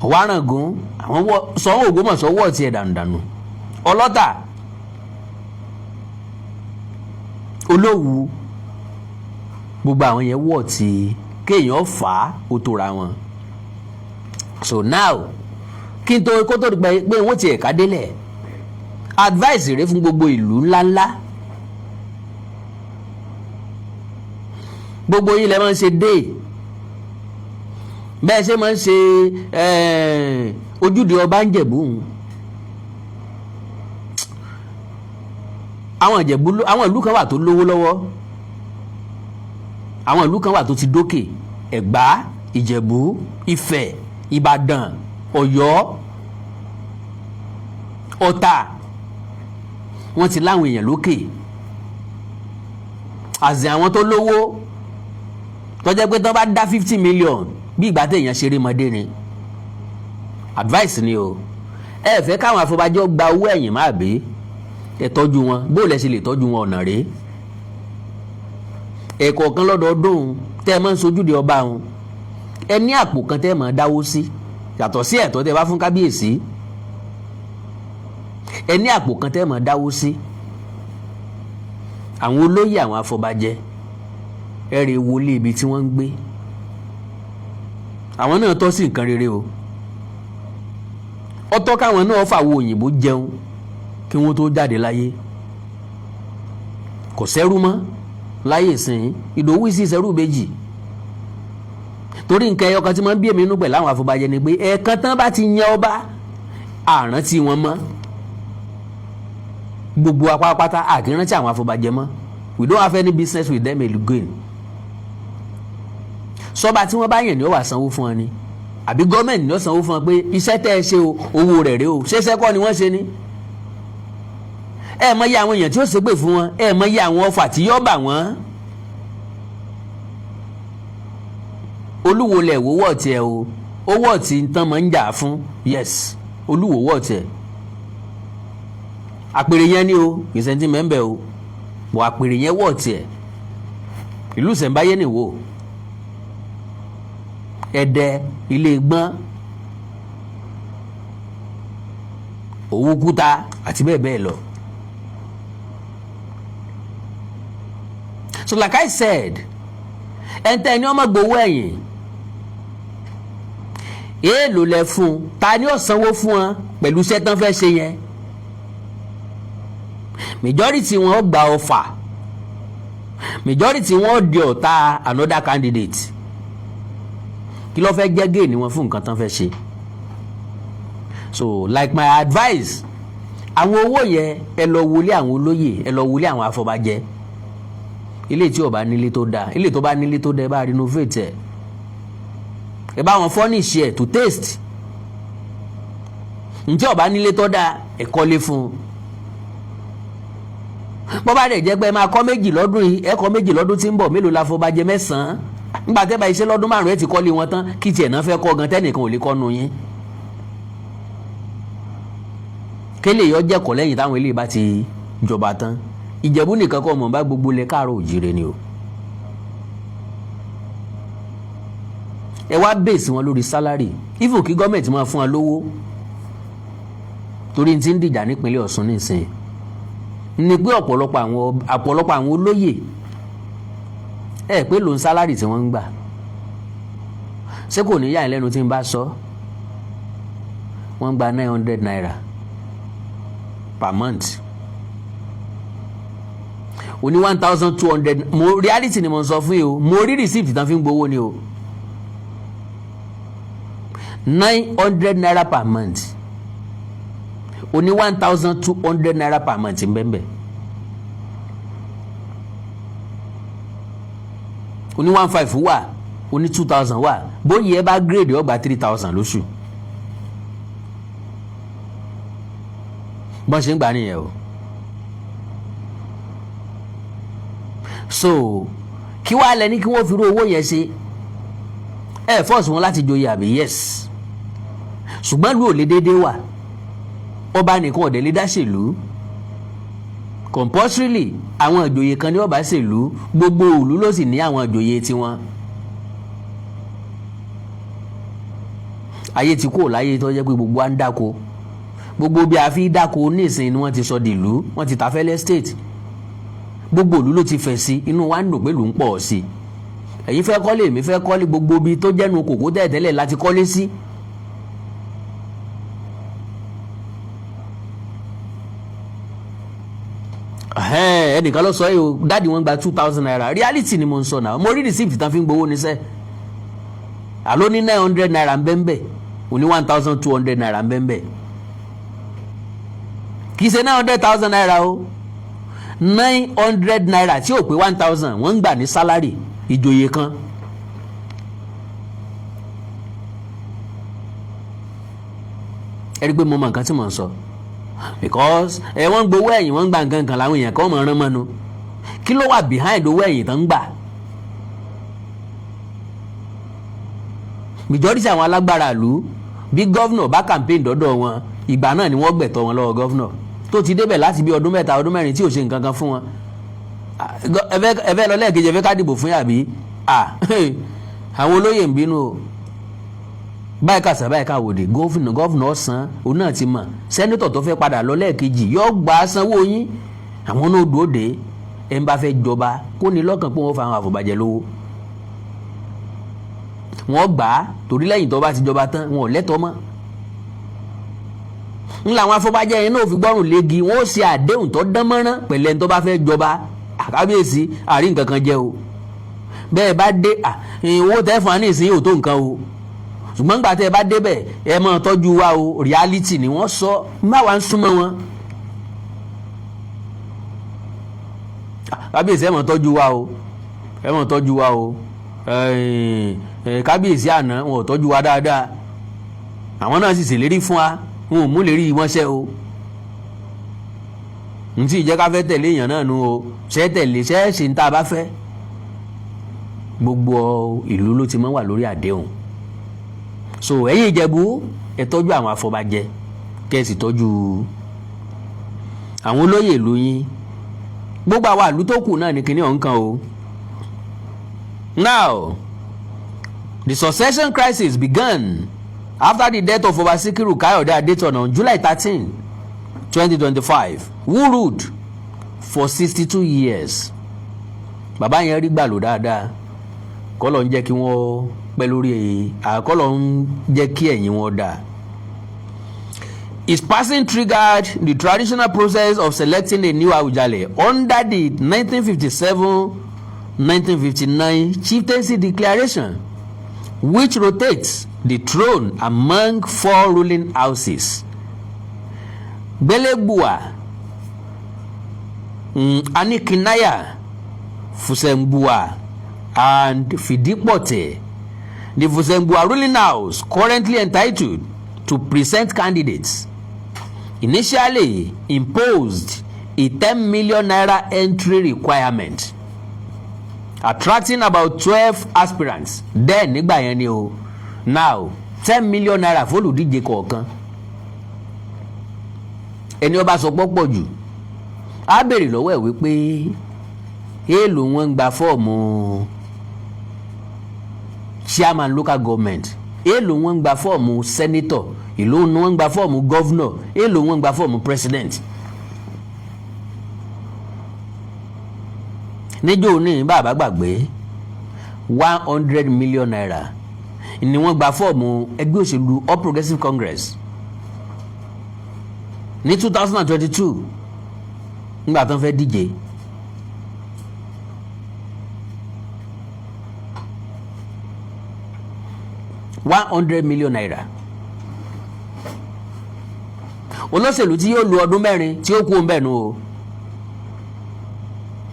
ọwọ́ àràngún àwọn sọ̀wọ́n Ògbómọ̀ṣọ́ ọwọ́ tiẹ̀ dànù ọlọ́tà Olówu gbogbo àwọn yẹn wọ̀ tí kéèyàn fà á ó tóra wọn. So now kí n tó kó tó pé wọ́n ti ẹ̀ka délẹ̀ advice rẹ fún gbogbo ìlú ńláńlá gbogbo yín lẹ máa ń ṣe dé bẹ́ẹ̀ ṣe máa ń ṣe ojúde ọba ń Jẹ̀bú àwọn ìlú kan wà tó lówó lọ́wọ́ àwọn ìlú kan wà tó ti dókè Ẹ̀gbá Ìjẹ̀bú Ifẹ̀ Ìbàdàn Ọ̀yọ́ Ọ̀tà wọ́n ti láwọn èèyàn lókè àzẹ àwọn tó lówó tó jẹ́ pé tó bá dá 50 million bí ìgbà téèyàn ṣeré mọ́dé ni advice ni o ẹ fẹ́ káwọn afọbajẹ́ gba owó ẹ̀yìn má bí ẹ tọ́jú wọn bó lẹ ṣe lè tọ́jú wọn ọ̀nà rèé ẹ̀kọ́ kan lọ́dọọdún tẹ́ ẹ máa ń sojúde ọba wọn ẹ ní àpò kan tẹ́ ẹ máa dáwó sí yàtọ̀ sí ẹ̀tọ́ tẹ́ bá fún kábíyèsí ẹ ní àpò kan tẹ́ ẹ máa dáwó sí àwọn olóyè àwọn afọbajẹ ẹ rè wọlé ibi tí wọ́n ń gbé àwọn náà tọ́ sí nǹkan rere o ọ̀tọ̀ káwọn náà fàwọ òyìnbó jẹun kí wọ́n tó jáde láyé kò sẹ́rú mọ́ láyé ìsìn Ìdòwú sí ìṣẹ́rú méjì torí nǹkan ẹyọ kan tí wọ́n ń bí èmi inú pẹ̀lú àwọn afọbajẹ ni pé ẹ̀ẹ̀kan tán bá ti yan ọba àrántí wọn mọ́ gbogbo apápátá àkírántí àwọn afọbajẹ mọ́ we don't have any business with them again sọba tí wọ́n bá yàn ní ó wá sanwó fún ọ ni àbí gọ́ọ̀mẹ̀ntì ní ó sanwó fún ọ pé iṣẹ́ tẹ́ ẹ ṣe o owó rẹ̀ rèé o ṣéṣẹ́ kọ́ ni wọ́n ṣe ni ẹ mọ̀ iye àwọn èèyàn tí ó ṣépè fún wọn ẹ mọ̀ iye àwọn ọfà tí yọ́ bà wọ́n Olúwo lẹ̀ wọ́wọ́ tiẹ̀ o owó tí ń tán máa ń jà fún yes Olúwo wọ́ tiẹ̀ àpèrè yẹn ni o ìṣẹ́ntì mẹ́ńbẹ̀ o bọ̀ àpèrè yẹn wọ́ tiẹ̀ ìlú ìṣẹ̀ǹbáyé nìwò Ẹdẹ Ilé Ìgbọ́n Òwúkúta àti bẹ́ẹ̀ bẹ́ẹ̀ lọ. So like I said ẹ̀ǹtẹ̀ ni ọmọ gbowó ẹ̀yìn èèlò lẹ fún ta ni ó sanwó fún wọn pẹ̀lú iṣẹ́ tán fẹ́ ṣe yẹn majority wọn ó gba ọfà majority wọn ó di ọ̀tá another candidate kí ló fẹ́ jẹ́ gain ni wọn fún nǹkan tán fẹ́ ṣe. So like my advice àwọn owó yẹn ẹ lọ wọlé àwọn olóyè ẹ lọ wọlé àwọn afọbajẹ ilé tí ó bá nílé tó dáa ilé tó bá nílé tó dáa ẹ bá renovate ẹ bá wọn furnish ẹ to taste ǹjẹ́ ó bá nílé tó dáa ẹ kọ́lé fún bó bá dẹ̀ jẹ́ pé ẹ máa kọ́ méjì lọ́dún yìí ẹ kọ́ méjì lọ́dún tí ń bọ̀ mélòó la fọbajẹ 9 nígbà tẹ́ bá iṣẹ́ lọ́dún 5 ẹ ti kọ́lé wọn tán kí tiẹ̀ náà fẹ́ kọ́ gan tẹ́nìkan ò lè kọ́ nu yín kélé yọ jẹ́kọ̀ọ́ lẹ́yìn táwọn eléyìí bá ti jọba tán Ìjẹ̀bú nìkan kọ́ mọ̀ bá gbogbo lẹ káàrọ̀ òjìrè ni o ẹ wá bèèsì wọn lórí sálárì even kí gọ́ọ̀mẹ̀ntì máa fún wọn lówó torí ti ń dìjà nípínlẹ̀ Ọ̀ṣun nísìnyí ni pé ọ̀pọ̀lọpọ̀ àwọn olóyè ẹ pé lòun sálárì tí wọ́n ń gbà ṣé kò ní yà lẹ́nu tí ń bá sọ wọ́n gba 900 naira per month. O ní 1,200 mo reality ni mo sọ fún yìí o, mo rí receipt tán fi ń gbowó ni o. 900 naira per month. O ní 1,200 naira per month ń bẹ́ẹ̀. O ní 1,500 wà, o ní 2,000 wà. Bóyá ẹ bá grade ó gba 3,000 lóṣù. Bọ́n ṣe ń gbà nìyẹn o. So kí wàá lẹ ní kí wọ́n fi rú owó yẹn ṣe? Ẹ force wọn láti joyè àbí? Yes. Ṣùgbọ́n ìlú ò lè déédéé wà. Ọba nìkan ọ̀dẹ̀ lè dá ṣèlú. Compulsorily àwọn ìjòyè kan ní ó bá ṣèlú, gbogbo ìlú ló sì ní àwọn ìjòyè tiwọn. Ayé ti kúrò láyé tó jẹ́ pé gbogbo à ń dáko. Gbogbo bí a fi dáko nísìnyí ni wọ́n ti sọ dìlú, wọ́n ti ta fẹ́lẹ́ state. Gbogbo ìlú ló ti fẹ̀ sí, inú wa ń dùn pé ìlú ń pọ̀ sí. Ẹ̀yin fẹ́ kọ́lé, èmi fẹ́ kọ́lé, gbogbo bí tó jẹ́nu kòkó tẹ́lẹ̀ láti kọ́lé sí. Ẹnìkan ló sọ yìí o, dáàdi wọn gba 2,000 naira. Reality ni mo ń sọ náà. Mo rí receipt tán fi ń gbowó níṣẹ́. Àló ní 900 naira ń bẹ́ẹ̀ bẹ́ẹ̀, o ní 1,200 naira ń bẹ́ẹ̀ bẹ́ẹ̀. Kì í ṣe 900,000 naira o. 900 naira tí ò pé 1,000 wọ́n ń gbà ní sálárì ìjòyè kan. Ẹ rí pé mo mọ nǹkan tí mo ń sọ. Because wọ́n ń gbowó ẹ̀yìn, wọ́n ń gba nǹkan kan láwọn èèyàn kan mọ̀ ọ́n mọ́nu. Kí ló wà behind owó ẹ̀yìn tán ń gbà? Majority àwọn alágbára ìlú bí gọ́vnọ̀ bá campaign dọ́dọ̀ wọn, ìgbà náà ni wọ́n gbẹ̀tọ́ wọn lọ́wọ́ gọ́vnọ̀ tó ti débẹ̀ láti bí ọdún 3 ọdún 4 tí ò ṣe nǹkan kan fún wọn. Ẹ fẹ́ lọ lẹ́ẹ̀kejì, ẹ fẹ́ ká dìbò fún yàbí? Àwọn olóyè ń bínú o. Báyìí kàṣà báyìí káwòdì, gọ́vnọ̀ ọ̀sán òun náà ti mọ̀. Sẹ́nítọ̀ tó fẹ́ padà lọ lẹ́ẹ̀kejì yóò gbà sanwó yín. Àwọn náà dòde ẹ̀ ń bá fẹ́ jọba kó ní lọ́kàn pé wọ́n fa àwọn àfọ̀bàjẹ́ lówó. Wọ́n gbà á torí lẹ́yìn tó bá ti jọba tán wọn ò lẹ́tọ̀ọ́ mọ́. Ńlá àwọn afọbajẹ yẹn náà fi gbọ́rùn léegi, wọ́n ó ṣe àdéhùn tó dán mọ́rán pẹ̀lú ẹni tó bá fẹ́ jọba. Àkábíyèsí àrí nǹkan kan jẹ́ o. Bẹ́ẹ̀ bá dé owó tẹ́ fún wa ní ìsinyìí ò tó nǹkan o. Ṣùgbọ́n nígbà tẹ́ ẹ bá débẹ̀ ẹ máa tọ́jú wa o. Reality ni wọ́n sọ, má wàá ń súnmọ́ wọn. Kábíyèsí ẹ máa tọ́jú wa o, ẹ máa tọ́jú wa o. Kábíyèsí àná wọn ò tọ́jú wa dáadáa. Àwọn náà sì ṣèlérí fún wa, wọn ò mú lérí wọn ṣẹ o. Ntí ìjẹ́ ká fẹ́ tẹ̀lé èèyàn náà nu o, ṣẹ́ tẹ̀lé ṣẹ́ ṣe ń tá a bá fẹ́. Gbogbo ìlú ló ti máa wà lórí àdéhùn. So ẹ̀yin Ìjẹ̀bú ẹ tọ́jú àwọn afọbajẹ, kẹ́ ẹ sì tọ́jú àwọn olóyè ìlú yín. Gbogbo àwa ìlú tó kù náà ní kinní ọ̀hún kan o. Now, the succession crisis began after the death of Ọba Síkírù Káyọ̀dé Adétọ̀nà on July 13, 2025, who ruled for 62 years. Bàbá yẹn rí gbàlò dáadáa. Kọ́lọ̀ ń jẹ́ kí wọ́n pẹ́ lórí kọ́lọ̀ ń jẹ́ kí ẹ̀yìn wọn dà. His passing triggered the traditional process of selecting a new Awujale under the 1957-1959 chieftaincy declaration, which rotates the throne among 4 ruling houses. Gbelegbua, Anikinaya, Fusembua, and Fidipote. The Fusembua ruling house currently entitled to present candidates initially imposed a 10 million naira entry requirement, attracting about 12 aspirants. Then nígbà yẹn ni o. Now 10 million naira fólùdíje kọ̀ọ̀kan. Ẹni ó bá sọ pọ̀ jù á béèrè lọ́wọ́ ẹ̀ wípé èèlò wọn ń gba fọ́ọ̀mù chairman local government, èèlò wọn ń gba fọ́ọ̀mù senator, èèlò wọn ń gba fọ́ọ̀mù governor, èèlò wọn ń gba fọ́ọ̀mù president. Níjọ́ ní bàbá gbàgbé 100 million naira ni wọ́n gba fọ́ọ̀mù ẹgbẹ́ òṣèlú All Progressives Congress. ní 2022 nígbà tán fẹ́ díje. $100 million. olóṣèlú tí yóò lu ọdún mẹ́rin tí ó kú ọ̀nbẹ̀ nù o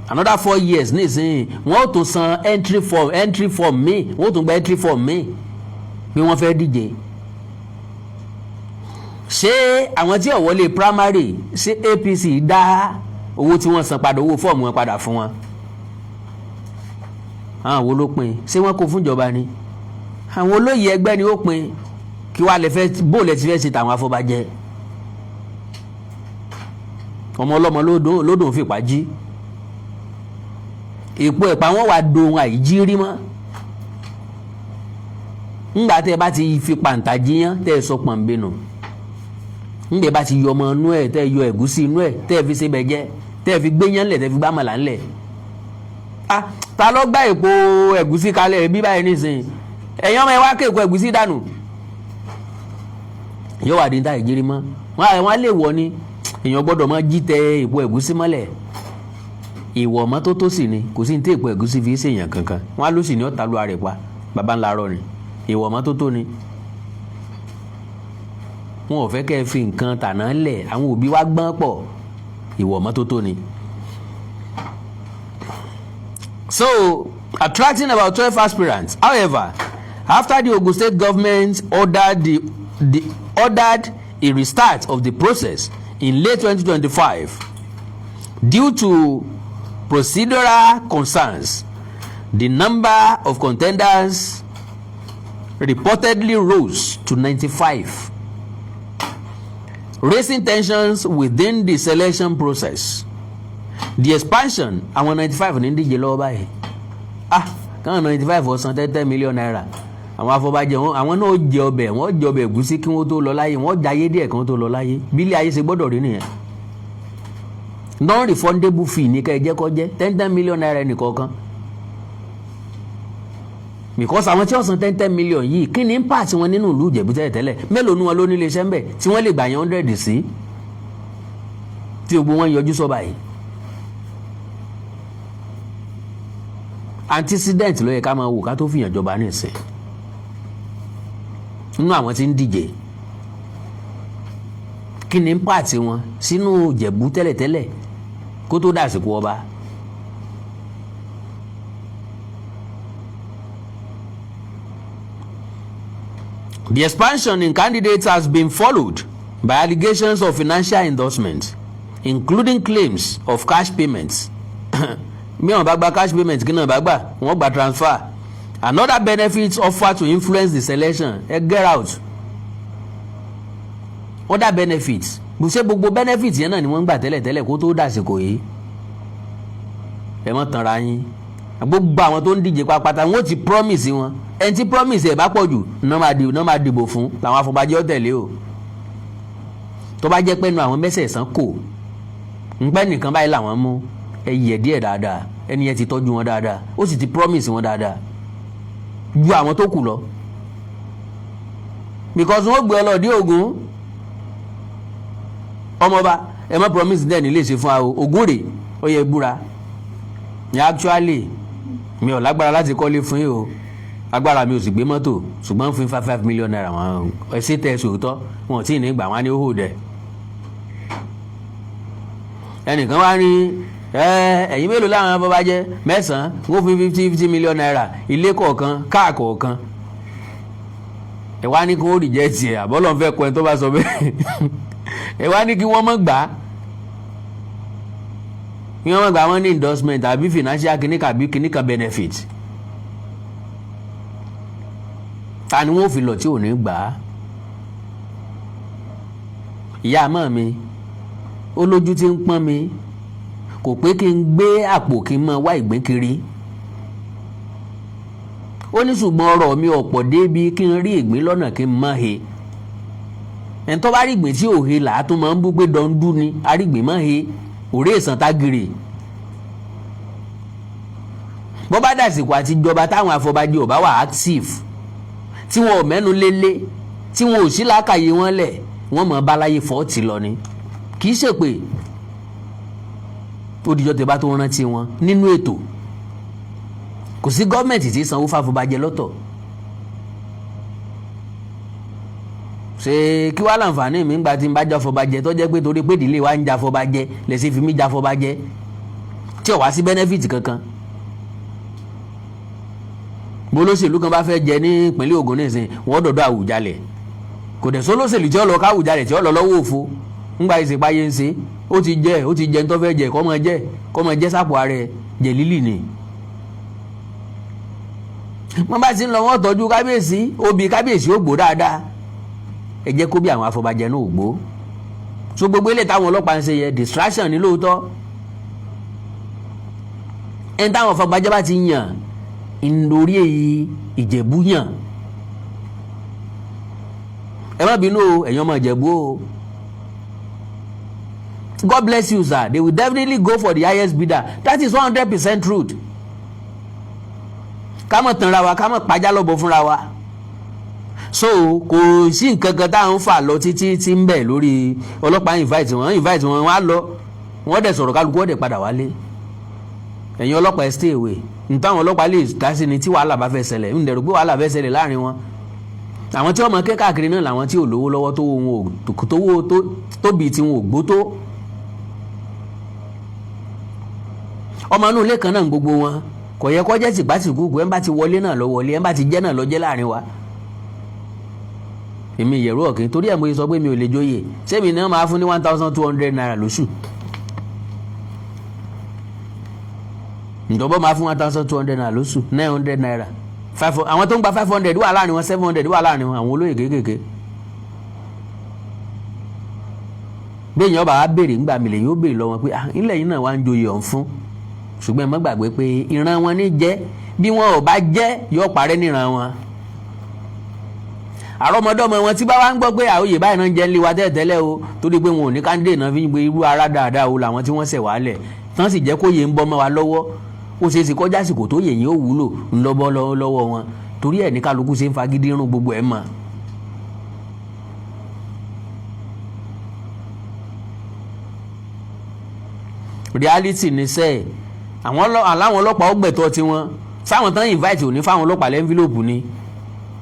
another 4 years nísìnyí wọ́n ó tún san entry form míì wọ́n ó tún gba entry form míì bí wọ́n fẹ́ díje. ṣé àwọn tí ó wọlé primary ṣé APC dá owó tí wọ́n san padà owó fọ́ọ̀mù wọn padà fún wọn? àwọn wo ló pín? ṣé wọ́n kó fún ìjọba ni? àwọn olóyè ẹgbẹ́ ni ó pín. kí wàá lè fẹ́ bóòlù ti fẹ́ ṣe tàwọn afọbajẹ? ọmọ ọlọ́mọ lódùn fipá jí èpo ẹ̀pà wọn wà dohun àìjírí mọ́. ńgbà tẹ́ ẹ bá ti fi pàǹtà jíyán tẹ́ ẹ sọ pọ̀nbẹ́nu ńgbà bá ti yọ ọmọ inú ẹ̀ tẹ́ ẹ yọ ẹ̀gúsí inú ẹ̀ tẹ́ ẹ fi ṣe bẹ̀jẹ́ tẹ́ ẹ fi gbéyán lẹ̀ tẹ́ ẹ fi gbá màlà ńlẹ̀. ta ló gbá èpo ẹ̀gúsí kalẹ̀ bí báyìí nísìnyí ẹ̀yàn ọmọ ẹ wá kéèkó ẹ̀gúsí dànù yóò wà dín tá ìjírí mọ́ wọn á lè wọ ni èèyàn gbọ́dọ̀ mọ́ jí tẹ èpo ẹ̀gúsí mọ́lẹ̀ ìwọ̀ mọ́tótó sì ni kò sí ní tí èpo ẹ̀gúsí fi ṣèyàn kankan wọn á ló sì ní ọ̀tá lu àrè pa bàbá ńlá rọ ni ìwọ̀ mọ́tótó ni wọn ò fẹ́ kẹ́ ẹ fi nǹkan tàná lẹ̀ àwọn òbí wa gbọ́n pọ̀ ìwọ̀ mọ́tótó ni. So attracting about 12 aspirants. However, after the Ogun State government ordered a restart of the process in late 2025 due to procedural concerns, the number of contenders reportedly rose to 95, raising tensions within the selection process. The expansion àwọn 95 ní díje lọ́wọ́ báyìí káwọn 95 ọ̀sán $10 million àwọn afọbajẹ àwọn náà jẹ ọbẹ̀ wọ́n jẹ ọbẹ̀ ẹ̀gúsí kí wọ́n tó lọ láyé wọ́n jayé díẹ̀ kí wọ́n tó lọ láyé bílẹ̀ ayé ṣe gbọ́dọ̀ rí nìyẹn. non-refundable fee ní ká ẹ jẹ́ kọ́ jẹ́ $10 million ẹnìkọ̀ọ̀kan because àwọn tí wọ́n san $10 million yìí kí ni impact wọn nínú ìlú Ìjẹ̀bú tẹ́lẹ̀ mélòó nu wọn ló ní iléeṣẹ́ ńbẹ̀ tí wọ́n lè gbà yẹn 100 sí tí gbogbo wọn yọjú sọ́ba yìí. antecedent ló yẹ ká máa wò ká tó fìyàn jọba nísìn nínú àwọn tí ń díje kí ni impact wọn sínú Ìjẹ̀bú tẹ́lẹ̀tẹ́lẹ̀ kó tó dàsìkò ọba. The expansion in candidates has been followed by allegations of financial endorsement, including claims of cash payments. Mi ò bá gba cash payment kí náà bá gbà wọ́n gba transfer. Another benefits offered to influence the selection. Get out. Other benefits. Ṣé gbogbo benefits yẹn náà ni wọ́n ń gbà tẹ́lẹ̀tẹ́lẹ̀ kó tó dàsìkò yìí? Ẹ mọ̀ tanra yín. Gbogbo àwọn tó ń díje pápátá wọ́n ti promise wọn. Ẹni tí promise ẹ̀ bá pọ̀ jù náà máa dìbò fún làwọn afọbajẹ́ ọ̀tẹ̀lé o. Tó bá jẹ́ pé nu àwọn mẹ́sẹ̀ẹ̀sán kò ń pẹ́ nìkan báyìí làwọn mú ẹ yẹ díẹ̀ dáadáa ẹni yẹn ti tọ́jú wọn dáadáa ó sì ti promise wọn dáadáa ju àwọn tó kù lọ because wọ́n gbé ọlọ́ọ̀dí Ògún ọmọọba ẹ má promise dẹ́ẹ̀ ní lè ṣe fún àwọn Ògún rè ó yẹ búra ní actually mi ò lágbára láti kọ́lé fún yìí o agbára mi ò sì gbé mọ́tò ṣùgbọ́n fún $5 million wọn ẹ ṣe tẹ̀ sòótọ́ wọn ò tí ì ní gbà wọn ní ó dẹ̀ ẹnìkan wá ní ẹ̀yin mélòó láwọn afọbajẹ́ 9 wọ́n fún $50 million ilé kọ̀ọ̀kan káà kọ̀ọ̀kan ẹ wá ní kí wọ́n reject ẹ̀ àbọ́lọ́ fẹ́ kọ́ ẹ tó bá sọ bẹ́ẹ̀ ẹ wá ní kí wọ́n mọ̀ gbà kí wọ́n mọ̀ gbà wọ́n ní endorsement àbí financial kìnnìkan benefit ta ni wọ́n fi lọ tí ò ní gbà á. ìyá àmọ́ mi ó lójú tí ń pọ́n mi kò pé kí n gbé àpò kí n máa wá ìgbín kiri ó ní ṣùgbọ́n ọ̀rọ̀ mi ọ̀pọ̀ débi kí n rí ìgbín lọ́nà kí n má he ẹni tó bá rí ìgbín tí ò he là á tún máa ń bú pé dọ́ndú ni arígbín má he òré ìsàn tágìrì bó bá dàsìkò àti ìjọba táwọn afọbajẹ ò bá wà active tí wọn ò mẹ́nu lélẹ̀ tí wọn ò sí lákàyè wọn lẹ̀ wọ́n mọ̀ báláyé fọ́ọ̀tì lọ ni kì í ṣe pé ó dijọ́ tẹ bá tó rántí wọn nínú ètò. Kò sí gọ́ọ̀mẹ̀ntì tí sanwó fáfọbàjẹ lọ́tọ̀. Ṣé kí wàá láǹfààní mi ńgbà tí n bá jà fọbàjẹ tó jẹ́ pé torí pé ìdílé wa ń jà fọbàjẹ lẹ́sìn fi mí jà fọbàjẹ tí ò wá sí benefit kankan. Bó lóṣèlú kan bá fẹ́ jẹ ní ìpínlẹ̀ Ògùn nísìn wọ́n dọ̀dọ̀ Àwùjalẹ̀. Kò dẹ̀ sólóṣèlú tí ó lọ káwùjalẹ̀ tí ó lọ lọ́wọ́ òfo ńgbà ìsèpáyé ń ṣe ó ti jẹ tó fẹ́ jẹ kọ́ mọ jẹ́ sápò ààrẹ jẹ lílì ni. Wọ́n bá ti ń lọ wọ́n tọ́jú kábíyèsí obì kábíyèsí ó gbó dáadáa. Ẹ jẹ́ kó bí àwọn afọbajẹ náà ò gbó. So gbogbo ilé táwọn ọlọ́pàá ń ṣe yẹ distraction ní lóòótọ́. Ẹni táwọn afọbajẹ bá ti yàn lórí èyí Ìjẹ̀bú yàn. Ẹ má bínú o ẹ̀yin ọmọ Ìjẹ̀bú o. God bless you sir, they will definitely go for the highest bidder. That is 100% truth. Ká mọ̀ tanra wa ká mọ̀ pàjá lọ́bọ̀ fúnra wa. So kò sí nǹkan kan tá à ń fà lọ títí tí ń bẹ̀ lórí ọlọ́pàá invite wọn wá lọ wọ́n dẹ̀ sọ̀rọ̀ kálukú wọ́n dẹ̀ padà wálé. Ẹ̀yin ọlọ́pàá ẹ stay away. Nítawọn ọlọ́pàá lè dá sí ni tí wàhálà bá fẹ́ ṣẹlẹ̀ ń dẹ̀rù pé wàhálà fẹ́ ṣẹlẹ̀ láàrin wọn. Àwọn tí wọ́n mọ káàkiri náà làwọn tí ò lówó lọ́wọ́ tóbi tí wọn ò gbó tó. Ọmọ inú ilé kan náà gbogbo wọn kò yẹ kó jẹ́ tìpátìkúùkù ẹ̀ ń bá ti wọlé náà lọ wọlé ẹ̀ ń bá ti jẹ́ náà lọ jẹ́ láàrin wa. Èmi ìyẹ̀rú ọ̀kìn torí ẹ̀ mo sọ pé mi ò lè jóyè sẹ́mi ni wọ́n máa fún ní 1,200 naira lóṣù. Ìjọba máa fún 1,200 naira lóṣù 900 naira. Àwọn tó ń gba 500 wà láàrin wọn 700 wà láàrin wọn àwọn olóyè kéékèèké. Bẹ́ẹ̀ yẹn ọba wa béèrè ńgbà mi lè yóò béèrè lọ́wọ́ pé ilẹ̀ yìí náà wá ń joyè ọ̀hún fún. Ṣùgbọ́n ẹ má gbàgbé pé ìran wọn ní jẹ́ bí wọn ò bá jẹ́ yóò parẹ́ níran wọn. Àrọ́mọdọ́mọ wọn tí bá wá ń gbọ́ pé àwòyè báyìí náà ń jẹ́ ńlé wa tẹ́lẹ̀ o torí pé wọn ò ní candidate náà fi ń gbé irú ara dáadáa o làwọn tí wọ́n ṣẹ̀ wálẹ̀ tán sì jẹ́ kó yè ń bọ́ mọ́ wa lọ́wọ́ ó ṣeé ṣe kọjá àsìkò tó yè yín ó wúlò ńlọ́bọ́ lọ́wọ́ wọn torí ẹ̀ ní kálukú ṣe ń fagídí rún gbogbo ẹ̀ mọ́. Reality ni sẹ́ẹ̀ àwọn ọlọ́pàá ó gbẹ̀tọ́ tiwọn sáwọn tán invite ò ní fáwọn ọlọ́pàá lẹ́ńfílòpù ni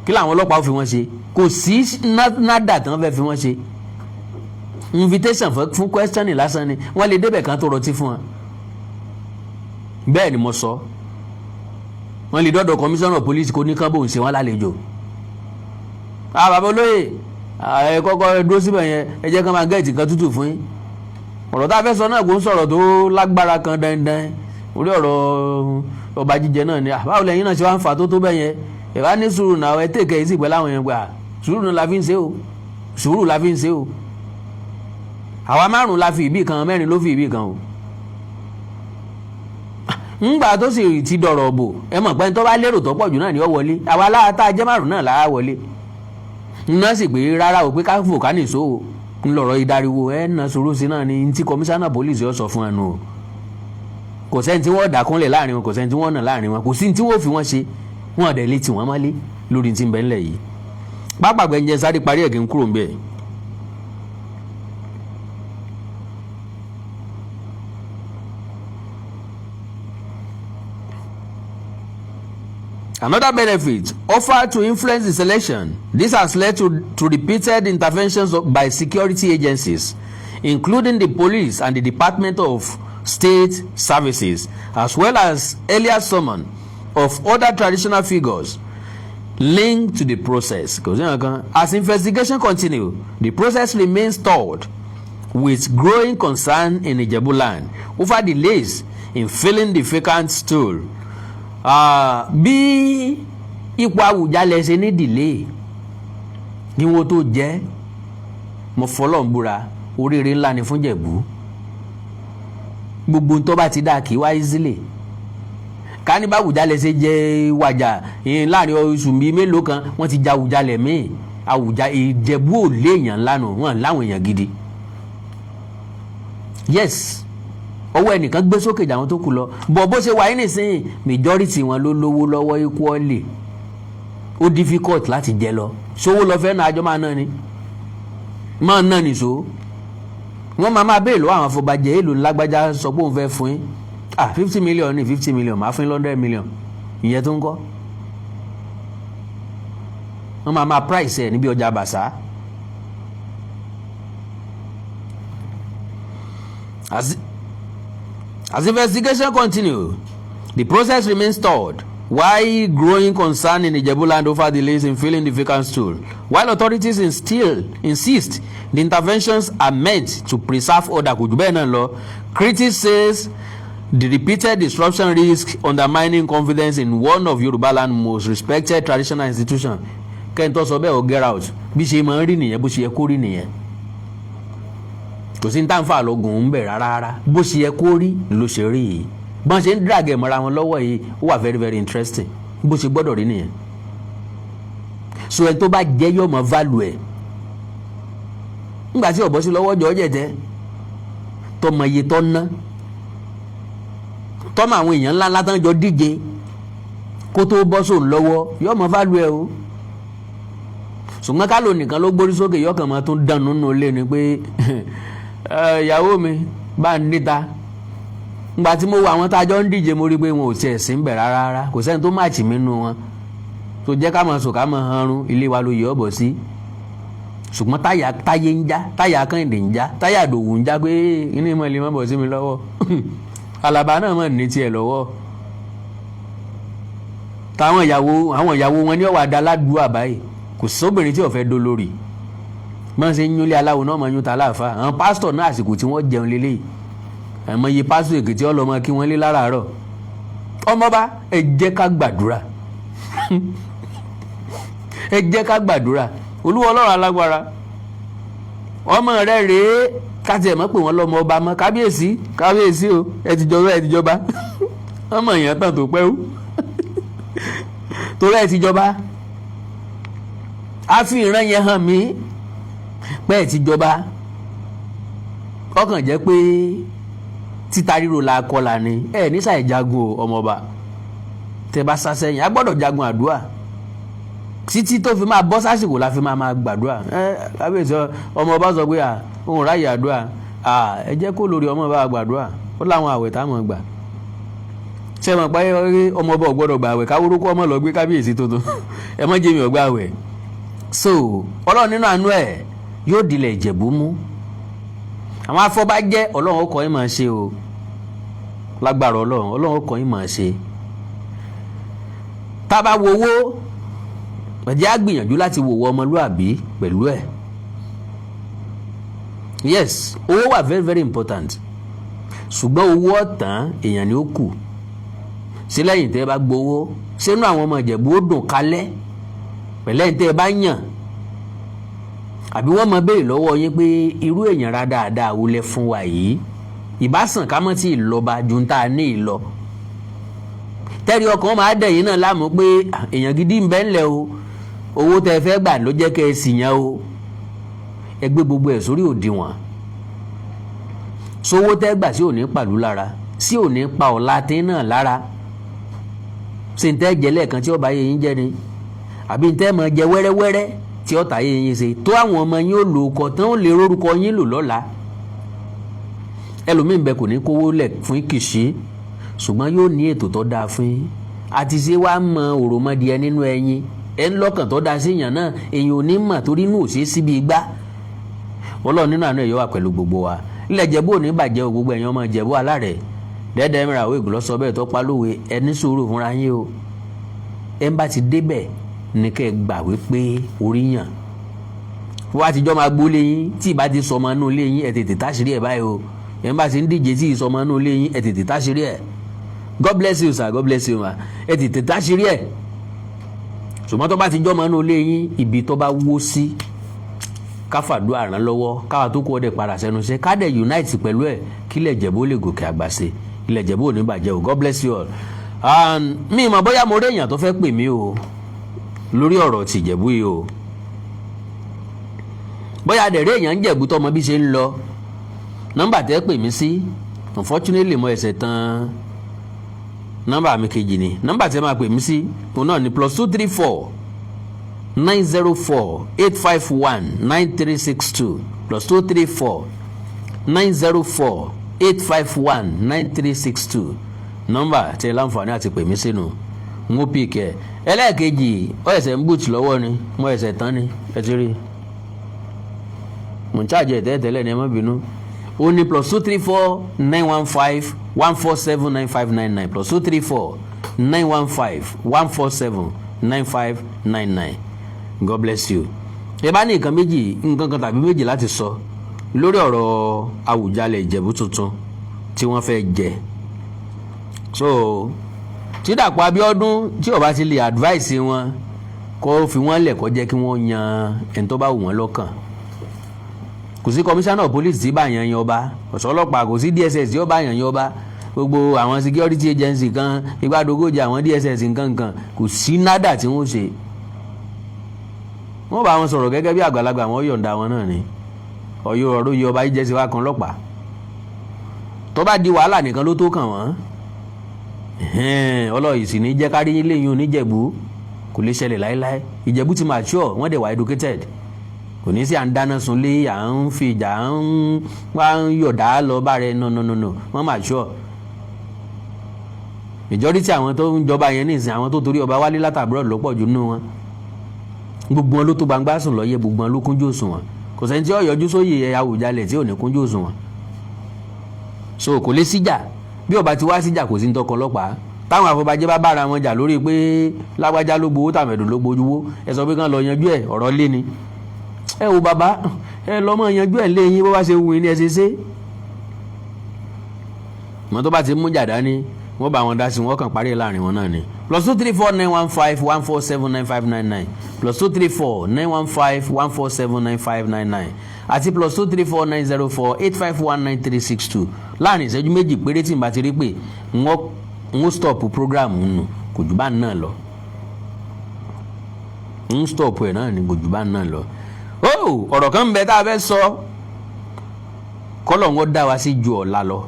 kí làwọn ọlọ́pàá ó fi wọ́n ṣe kò sí nádà tán fẹ́ fi wọ́n ṣe invitation fún questioning lásán ni wọ́n lè débẹ̀ kan tó rọtí fún wọn. Bẹ́ẹ̀ ni mo sọ wọ́n lè dọ́dọ̀ commissioner of police kó ní kán bóun ṣe wọ́n lálejò. Bàbá olóyè ẹ kọ́kọ́ dúró síbẹ̀ yẹn ẹ jẹ́ kán máa gẹ́ẹ̀tì kan tútù fún yín. Ọ̀rọ̀ tá a fẹ́ sọ náà kò ń sọ̀rọ̀ tó lágbára kan dandan orí ọ̀rọ̀ ọba jíjẹ náà ni báwo lẹ́yìn náà ṣe wá ń fà tó bẹ́ẹ̀ yẹn ẹ bá ní sùúrù náà ẹ tèkẹ́ yìí sì pẹ́ láwọn yẹn gbà sùúrù náà la fi ń ṣe o sùúrù la fi ń ṣe o àwa márùn la fi ìbí kan mẹ́rin ló fi ìbí kan o. Ńgbà tó sì ti dọ̀rọ̀ bò ẹ mọ̀ pé tó bá lérò tó pọ̀ jù náà ni ó wọlé àwa láta jẹ́ márùn náà láà wọlé iná sì pé rárá o pé ká fò ká nìṣó o ńlọrọ̀ ìdáriwo ẹ na sòrò sí náà ni tí komisanna police yóò sọ fún ẹnu o kò sẹ́ni tí wọ́n dà kúnlẹ̀ láàrin wọn kò sẹ́ni tí wọ́n nà láàrin wọn kò sí tí wọ́n fi wọ́n ṣe wọ́n dẹ̀ lé tí wọ́n mọ́lé lórí tí ń bẹ ńlẹ̀ yìí pápá gbẹ̀ǹjẹ̀ sáré parí ẹ̀ kí n kúrò ń bẹ̀. Another benefit offered to influence the selection. This has led to repeated interventions by security agencies, including the police and the Department of State Services, as well as earlier summon of other traditional figures linked to the process. As investigation continues, the process remains stalled, with growing concern in Ijebu land over delays in filling the vacant stool. Bí ipò Awùjalẹ̀ ṣe ní delay ní wo tó jẹ́ mo fọlọ́ ń búra oríire ńlá ni fún Ìjẹ̀bú gbogbo tó bá ti dá kí wá easily ká ní bá Awùjalẹ̀ ṣe jẹ́ wàjà láàrin oṣù bíi mélòó kan wọ́n ti ja Awùjalẹ̀ míì Ìjẹ̀bú ò léèyàn lánàá wọn láwọn èèyàn gidi. Yes, ọwọ́ ẹnìkan gbé sókè jà wọn tó kù lọ bọ̀ bó ṣe wà yín nísìnyí majority wọn ló lówó lọ́wọ́ equally ó difficult láti jẹ lọ sówó lọ fẹ́ náà àjọ máa ná ni so wọ́n máa béèrè lọ́wọ́ àwọn afọbajẹ èlò lágbájá sọ pé òun fẹ́ fún yín 50 million ní 50 million máa fún yín 100 million ìyẹn tó ń kọ́ wọ́n máa price ẹ̀ níbi ọjà bàṣá. As investigation continue, the process remains stalled. Why growing concern in Ijebuland over delays in filling the vacant stool? While authorities insist the interventions are meant to preserve order, critics says the repeated disruption risks undermining confidence in one of Yorubaland's most respected traditional institutions. Kẹ́ńtọ́ sọ bẹ́ẹ̀ o get out bí ṣe máa ń rí nìyẹn bó ṣe yẹ kó rí nìyẹn kò sí ní táǹfà lọ́gùn ń bẹ̀ rárá bó ṣe yẹ kó rí ló ṣe rí yìí bọ́n ṣe ń drag ẹ̀ mọ́ra wọn lọ́wọ́ yìí ó wà very very interesting bó ṣe gbọ́dọ̀ rí nìyẹn so ẹ tó bá jẹ́ yóò mọ value ẹ̀ nígbà tí ọ̀bọ sí lọ́wọ́ jọ jẹ̀jẹ̀ tọmọ iye tọ́ ná tọ́mọ àwọn èèyàn ńláńlá tán jọ díje kó tó bọ́ sóun lọ́wọ́ yóò mọ value ẹ̀ o ṣùgbọ́n ká ló nìkan ló gbórí sókè yọkàn máa tún dànù nínú ilé ni pé ìyàwó mi bá ń níta ngbà tí mo wọ àwọn tá a jọ ń díje mo rí pé wọn ò tiẹ̀ sí ń bẹ̀ rárá kò sẹ́ni tó máàchì mí nínú wọn tó jẹ́ ká máa sùn ká máa hanrun ilé wa ló yẹ ọ̀bọ̀ sí ṣùgbọ́n táyé ń já táyà kàndé ń já táyà dòwú ń já pé inú ìmọ̀ ilé má bọ̀ sí mi lọ́wọ́ alaba náà mọ̀ ní tiẹ̀ lọ́wọ́ táwọn ìyàwó wọn ní ọ̀wà dá ládùúgbò báyìí kò sóbìnrin tí ò fẹ́ dó lórí bọ́n ṣe ń yúnlé aláwo náà máa yún ta láàfáà àwọn pásítọ̀ náà àsìkò tí wọ́n jẹun lélẹ́yìí àmọ́ iye pásítọ̀ èkìtì ọlọ́mọ kí wọ́n lé láràárọ̀ ọmọba ẹ jẹ́ ká gbàdúrà ẹ jẹ́ ká gbàdúrà olúwa ọlọ́run alágbára ọmọ rẹ rèé káti ẹ̀ mọ́ pé wọ́n lọ́mọ ọba mọ́ kábíyèsí o ẹ ti jọba ọmọ èèyàn tán tó pẹ́ ó torí ẹ ti jọba Aafin ìran yẹn hàn mí pé ẹ ti jọba ọkàn jẹ́ pé títa ríro la kọlà ni ẹ ní sàì jagun ọmọọba tẹ bá sásẹyìn a gbọ́dọ̀ jagun àdúrà títí tó fi máa bọ́ sásìkò la fi máa gbàdúrà kábíyèsí ọmọọba sọ pé òun ráyè àdúrà ẹ jẹ́ kó lórí ọmọọba gbàdúrà ó láwọn àwẹ̀ táwọn gbà ṣe mọ̀ pé ọmọọba ò gbọ́dọ̀ gbà àwẹ̀ káwórókó ọmọ lọ gbé kábíyèsí tuntun ẹ mọ́ jẹ́mi ọ̀gbà àwẹ̀ so ọlọ́run nínú àánú ẹ̀ yóò dilẹ̀ Ìjẹ̀bú mú àwọn afọbajẹ́ ọlọ́run ó kọ́ yín máa ṣe o lágbára ọlọ́run ó kọ́ yín máa ṣe tá a bá wo owó ẹ̀jẹ̀ á gbìyànjú láti wo owó ọmọlúàbí pẹ̀lú ẹ̀ yes owó wà very very important ṣùgbọ́n owó ọ̀tàn èèyàn ni ó kù sí lẹ́yìn tẹ́ ẹ bá gbowó sínú àwọn ọmọ Ìjẹ̀bú ó dùn kálẹ̀ pẹ̀lẹ́yìn tẹ́ ẹ bá yàn àbí wọ́n mọ béèrè lọ́wọ́ yín pé irú èèyàn ra dáadáa wo lẹ fún wa yìí ìbásàn ká mọ́ tí ìlọba ju tá a ní ìlọ tẹ́rí ọkàn máa dẹ̀yìn náà láàmú pé èèyàn gidi ń bẹ ńlẹ̀ o owó tẹ́ fẹ́ gbà ló jẹ́ kẹ́ ẹ sì yàn o ẹ gbé gbogbo ẹ̀ sórí òdiwọ̀n sówó tẹ́ gbà sí òní pàlú lára sí òní pa ọ̀la tí náà lára ṣe ń tẹ́ jẹ lẹ́ẹ̀kan tí ọba yẹ yín jẹ ni àbí ń tẹ́ mọ jẹ wẹ́rẹ́wẹ́rẹ́ tí ọ̀tá yẹ yín ṣe tó àwọn ọmọ yín ó lò ó kọ tán ó lè rórúkọ yín lò lọ́la ẹlòmíín bẹ kò ní kówó lẹ̀ fún kìsì ṣùgbọ́n yóò ní ètò tó dáa fún yín àti ṣé wàá mọ òròmọdìẹ nínú ẹyin ẹ ń lọ́kàn tó dáa sí èèyàn náà èèyàn ò ní mà torí inú ò ṣe é síbi igbá Ọlọ́run nínú àánú ẹ̀ yóò wà pẹ̀lú gbogbo wa ilẹ̀ Ìjẹ̀bú ò ní bàjẹ́ o gbogbo ẹ̀yin ọmọ Ìjẹ̀bú alárẹ̀ dẹ́dẹ́ mìíràn àwọn ègùn lọ́sọ bẹ́ẹ̀ tó pa lówe ẹ ní sùúrù fúnra yín o ẹ ń bá ti débẹ̀ ní kẹ́ ẹ gbà wípé orí yàn wọ́n á ti jọ́ máa gbólé yín tí ìbá ti sọmọ inú ilé yín ẹ tètè táṣìírí ẹ̀ báyìí o ẹ̀ ń bá ti ń díje tí ìsọmọ inú ilé yín ẹ tètè táṣìírí ẹ̀ God bless you sir God bless you ma ẹ tètè táṣìírí ẹ̀ ṣùgbọ́n tó bá ti jọ́mọ inú ilé yín ibi tó bá wó sí káfàdúrà ràn lọ́wọ́ káwa tó kú ọdẹ padà sẹ́nu iṣẹ́ kádẹ̀ unite pẹ̀lú ẹ̀ kílẹ̀ Ìjẹ̀bú lè gòkè àgbà sí ilẹ̀ Ìjẹ̀bú ò ní bàjẹ́ o God bless you all mi mọ̀ bóyá mo rí èèyàn tó fẹ́ pè mí o lórí ọ̀rọ̀ ti Ìjẹ̀bú yìí o bóyá dẹ̀rẹ́ èèyàn ń Jẹ̀bú tọmọ bí ṣe ń lọ nọ́mbà tẹ́ pè mí sí unfortunately mo ẹ̀sẹ̀ tán nọ́mbà mi kejì ni nọ́mbà tẹ́ máa pè mí sí òun náà ni +234 904 851 9362 +234 904-851-9362 nọ́mbà tí ẹ láǹfààní àti pè mí sínú ń ó pìkẹ́. ẹlẹ́ẹ̀kejì ó ẹ̀sẹ̀ ń bùtù lọ́wọ́ ni mo ẹ̀sẹ̀ tán ni ẹ ti rí mo ń ṣàjẹ́ tẹ́lẹ̀ ní ẹ má bínú. ó ní +234-915-147-9599 +234-915-147-9599. God bless you. ẹ bá ní nǹkan kan tàbí méjì láti sọ lórí ọ̀rọ̀ Awujale Ìjẹ̀bú tuntun tí wọ́n fẹ́ jẹ. so tí Dàpọ̀ Abiodun tí ó bá ti lè advice wọn kó fi wọ́n lẹ̀ kó jẹ́ kí wọ́n yan ẹni tó bá wù wọ́n lọ́kàn. kò sí commissioner of police tí bá yan ọba, ọ̀sọ́ ọlọ́pàá, kò sí DSS tí ó bá yan ọba, gbogbo àwọn security agency kan igbádogójì àwọn DSS nǹkan kò sí nádà tí wọ́n ṣe. wọ́n bá wọn sọ̀rọ̀ gẹ́gẹ́ bí àgbàlagbà wọn yọ̀ǹda wọn náà ni. ọ̀rọ̀ yìí ọba ìjẹ́sí wa kan ọlọ́pàá tó bá di wàhálà nìkan ló tó kàn wọ́n. ọlọ́yìí sì ní jẹ́ kárí lẹ́yìn oníjẹ̀bú kò lè ṣẹlẹ̀ láéláé. Ìjẹ̀bú ti mature, wọ́n dẹ̀ wà educated. kò ní sí à ń dáná sunlé, à ń fi ìjà à ń yọ̀dá lọ bá rẹ no wọ́n mature. majority àwọn tó ń jọba yẹn nísìn àwọn tó torí ọba wálé látàbúrò lọ́pọ̀ jù nínú wọn. gbogbo wọn ló tó gbangba sùn lọ́yẹ̀, gbogbo wọn ló kúnjú òṣùwọ̀n. kò sẹ́ni tí ó yọjú sóyè Awujale tí ò ní kúnjú òṣùwọ̀n. so kò lè síjà, bí ọba ti wá síjà kò sí ní tọkọ ọlọ́pàá. táwọn afọbajẹ́ bá bára wọn jà lórí pé lágbájá ló gbowó tàmẹ̀dùn ló gbowó, ẹ sọ pé kán lọ yanjú ẹ̀, ọ̀rọ̀ lé ni. ẹ wo bàbá, ẹ lọ́mọ yanjú ẹ̀ lé yín bó bá ṣe wù ní ẹ ṣe ṣe. mọ́ tó bá ti mú jàdá ni wọ́n bá wọn dá sí wọn kàn parí láàrin wọn náà ni. +234-915-147-9599 +234-915-147-9599 àti +234-904-851-9362 láàrin ìṣẹ́jú méjì péré tí n bá ti rí pé n ó stop program nù kò jù bá náà lọ. n stop ẹ̀ náà ni kò jù bá náà lọ. ọ̀rọ̀ kan ń bẹ tá a fẹ́ sọ kọ́lọ̀ wọn dá wa sí ju ọ̀la lọ.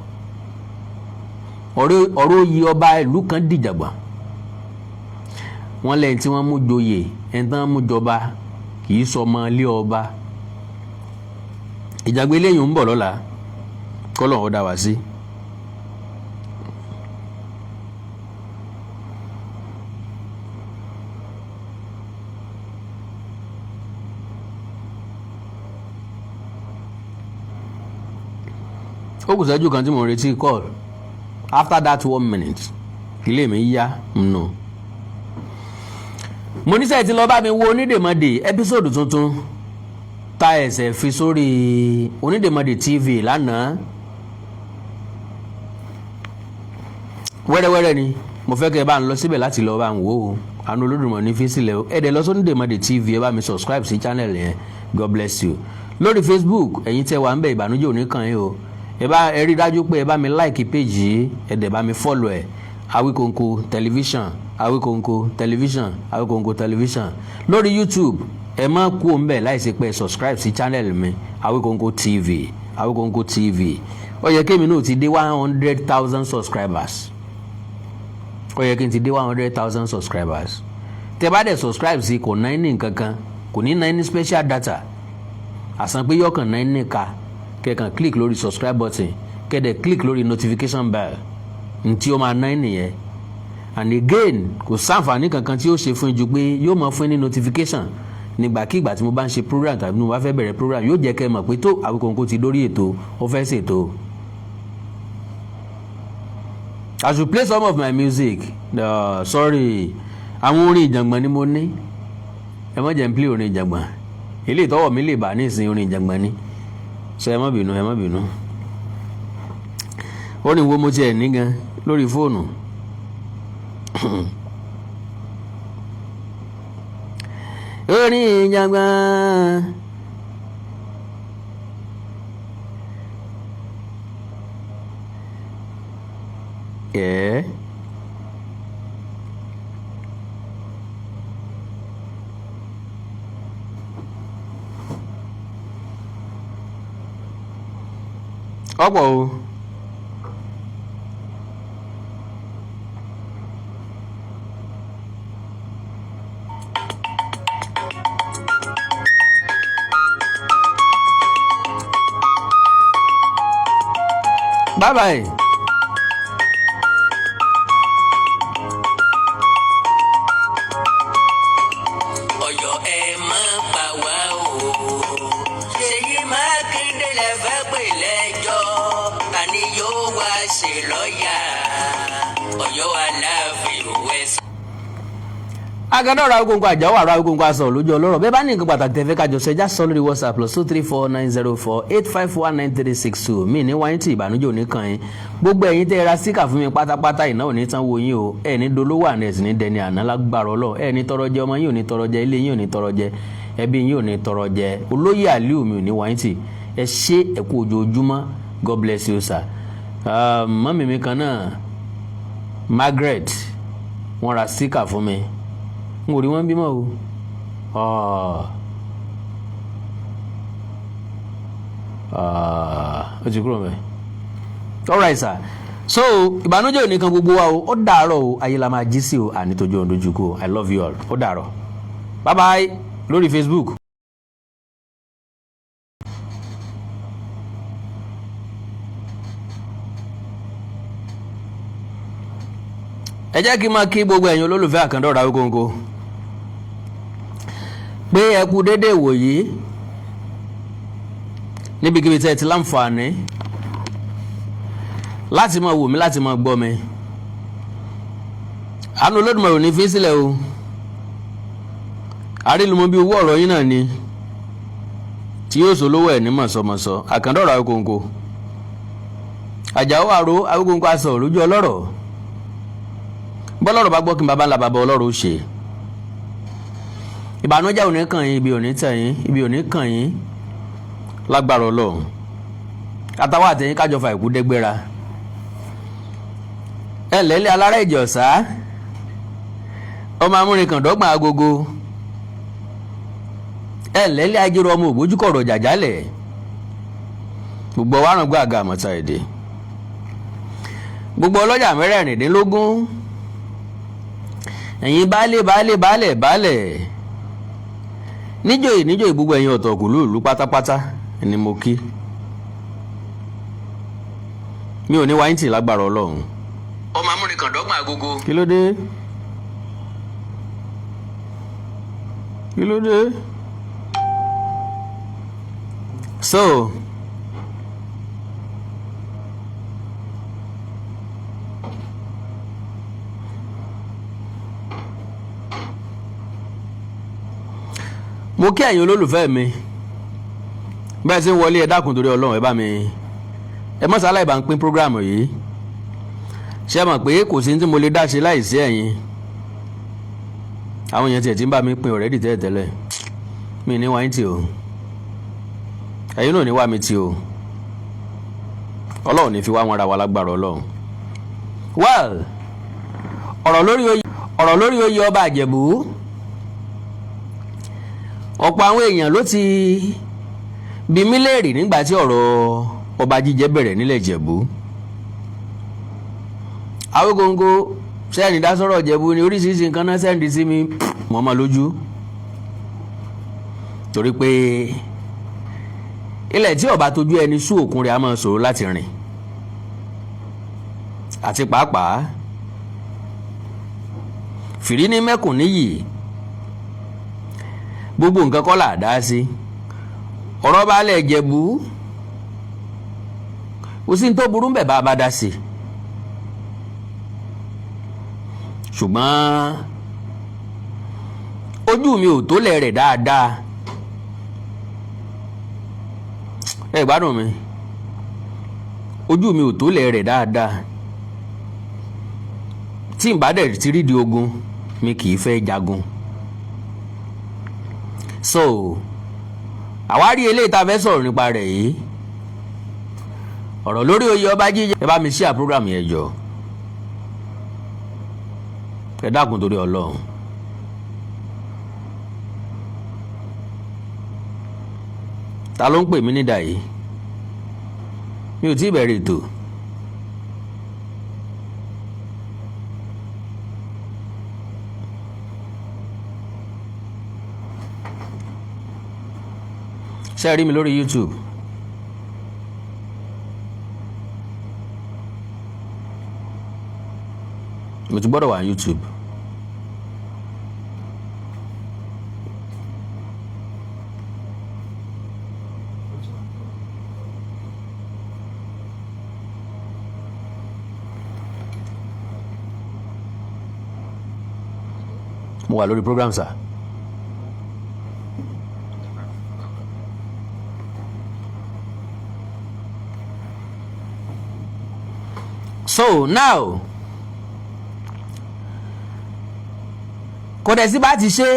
ọ̀rọ̀ oyè ọba ìlú kan dìjàgbọ̀n. wọ́n lẹ́yìn tí wọ́n mú joyè ẹni tí wọ́n mú jọba kì í sọ ọmọ ilé ọba. ìjàgbé lẹ́yìn ń bọ̀ lọ́la kọ́lọ̀ wọn dá wa sí. ó kù sẹ́jú kan tí mo retí call after that 1 minute ilé mi yá nù. mo ní sẹ́yìn tí lọ́ọ́ bá mi wo Onídèmọdè ẹ́písòdù tuntun ta ẹsẹ̀ fi sórí Onídèmọdè TV lánàá. wẹ́rẹ́wẹ́rẹ́ ni mo fẹ́ kẹ́ ẹ bá ń lọ síbẹ̀ láti lọ́ọ́ bá ń wò ó. àánú Olódùmarè ní fi sílẹ̀ o. ẹ̀dẹ̀ lọ sí Onídèmọdè TV ẹ bá mi subscribe sí channel yẹn. God bless you. lórí Facebook ẹ̀yin tẹ́ wà ń bẹ̀ ìbànújẹ́ òní kàn yín o. ẹ rí dájú pé ẹ bá mi like page yìí, ẹ dẹ̀ bá mi follow ẹ̀. Awikonko television, Awikonko television, Awikonko television. lórí YouTube ẹ má kú òun bẹ̀ láìsí pé subscribe sí channel mi Awikonko TV, Awikonko TV. ó yẹ kémi náà ti dé 100,000 subscribers. ó yẹ kí n ti dé 100,000 subscribers. tẹ bá dẹ̀ subscribe sí kò náà ní nǹkan kan, kò ní náà ní special data. àsan pé yọkàn náà ní ká kẹ́kàn click lórí subscribe button kẹ́dẹ̀ click lórí notification bell ntí ó máa ná nìyẹn. and again kò sáǹfààní kankan tí ó ṣe fún ju pé yóò máa fún ní notification nígbàkigbà tí mo bá ń ṣe program tàbí mo bá fẹ́ bẹ̀rẹ̀ program yóò jẹ́ kẹ́ ẹ mọ̀ pé tó Awikonko ti dórí ètò ó fẹ́ ṣètò. I should play some of my music. Sorry, àwọn orin ìjàngbọ̀n ni mo ní. ẹ má jẹ́ n play orin ìjàngbọ̀n ilé ìtọ́wọ̀ mi lè bà ní ìsìn orin ìjàngbọ̀n ni. ṣe ẹ má bínú ẹ má bínú. ó ní wo mo tiẹ̀ ní gan lórí fóònù. orin ìjàngbọ̀n. ọ̀pọ̀ o. bye bye. Ọ̀yọ́ ẹ má pa wá o. Ṣèyí Mákindé lẹ fẹ́ pè lẹ́jọ́. Ta ni yóò wá ṣe lọ́ọ̀yà? Ọ̀yọ́ Aláàfin West. Agadọ́ra Awikonko Àjàó àrà Awikonko aṣọ lójú ọlọ́rọ̀ bẹ́ẹ̀ bá ní nǹkan pàtàkì tẹ́fẹ́ kájọ ṣẹjá sọ lórí WhatsApp +2349048519362 mí ní wáyé tí ìbànújẹ́ òní kan yín gbogbo ẹ̀yin tẹ́ ra síkà fún mi pátápátá ìná òní tán wo yín o ẹ̀ ní dolówó àná ẹ̀sìn ní dẹni àná lágbára ọlọ́ ẹ̀ ní tọrọ jẹ ọmọ yín ò ní tọrọ jẹ ilé yín ò ní tọrọ jẹ ẹbí yín ò ní tọrọ jẹ olóyè Aliu mi ò ní wáyé tí ẹ ṣe ẹ kú ojoojúmọ́ God bless you sir. Mọ́mì mi kan náà Margaret wọ́n ra síkà fún mi n ò rí wọn bímọ o ó ti kúrò mẹ alright sir so ìbànújẹ́ òní kan gbogbo wa o ó dàárọ̀ o ayé la máa jí sí o àní tójú ọ̀hún dojú kó I love you all ó dàárọ̀ bye bye lórí Facebook. ẹ jẹ́ kí n máa kí gbogbo ẹ̀yin olólùfẹ́ Àkàndọ́ra Awikonko pé ẹ kú déédéé wòyí níbikíbi tẹ́ ẹ ti láǹfààní láti máa wò mí láti máa gbọ́ mi àánú Olódùmarè ò ní fi sílẹ̀ o àrílùmọ́ bí owó ọ̀rọ̀ yín náà ni tí yóò solówó ẹ̀ ní mọ̀sọ̀mọ̀sọ̀ Àkàndọ́ra Awikonko Àjàó àrò Awikonko aṣọ lójú ọlọ́rọ̀ bọ́lọ́rọ̀ bá gbọ́ kí n bàbá ńlá bàbá ọlọ́rọ̀ ó ṣe ìbànújẹ́ ò ní kàn yín ibi ò ní tẹ̀ yín ibi ò ní kàn yín lágbára Ọlọ́run àtàwọn àtẹ̀yìn kájọ fà ìkú dẹ́gbẹ́ra ẹ lẹ́lẹ́ alára ìjọ̀sá ọmọ amúnikan dọ́gbọ̀n agogo ẹ lẹ́lẹ́ ajérò ọmọ ògbójúkọ̀rọ̀ jàjálẹ̀ gbogbo wàràǹgbọ́ àga àmọ́ta èdè gbogbo ọlọ́jà mẹ́rẹ̀ẹ̀rìndínlógún ẹ̀yin baálẹ̀ níjòyè gbogbo ẹ̀yin ọ̀tọ̀kùlú ìlú pátápátá ni mo kí mi ò ní wáyé tì lágbára Ọlọ́run. ọmọ amúnikan dọ́gbọ̀n agogo. kí ló dé? so mo kí ẹ̀yin olólùfẹ́ mi bẹ́ẹ̀ sì ń wọlé ẹ dákun torí Ọlọ́run ẹ bá mi ẹ mọ́ sálà ìbá ń pín prógráàmù yìí ṣé mọ̀ pé kò sí ní tí mo lè dá ṣe láìsí ẹ̀yin àwọn èèyàn tiẹ̀ tí ń bá mi pín ọ̀rẹ́dì tẹ́lẹ̀ mi ní wáyé tì o ẹ̀yin náà ní wá mi tì o Ọlọ́run ní fi wá wọn ra wa lágbára Ọlọ́run well ọ̀rọ̀ lórí oyè ọba Ìjẹ̀bú ọ̀pọ̀ àwọn èèyàn ló ti bi mí léèrè nígbà tí ọ̀rọ̀ ọba jíjẹ bẹ̀rẹ̀ nílẹ̀ Ìjẹ̀bú Awikonko sẹ́ni dá sọ̀rọ̀ Ìjẹ̀bú ni oríṣiríṣi nǹkan náà sẹ́ni sí mi mọ́mọ́ lójú torí pé ilẹ̀ tí ọba tójú ẹni sú òkun rẹ̀ á máa ṣòro láti rìn àti pàápàá fìrí ní mẹ́kùn níyì gbogbo nǹkan kọ́ là dá sí ọ̀rọ̀ baálẹ̀ Ìjẹ̀bú kò sí ní tó burú bẹ̀ bá a bá dá sí ṣùgbọ́n ojú mi ò tó lẹ̀ rẹ̀ dáadáa ẹ gbádùn mi ojú mi ò tó lẹ̀ rẹ̀ dáadáa tí n bá dẹ̀ ti rí di ogun mi kì í fẹ́ jagun so àwárí eléyìí tá a fẹ́ sọ̀rọ̀ nípa rẹ̀ yìí ọ̀rọ̀ lórí oyè ọba jíjẹ ẹ bá mi share program yẹn jọ ẹ dákun torí Ọlọ́run ta ló ń pè mí nídà yìí mi ò tí ì bẹ̀rẹ̀ ètò ṣé ẹ rí mi lórí YouTube mo ti gbọ́dọ̀ wà ní YouTube. mo wà lórí program sir. So now kò dẹ̀ sí bá ti ṣe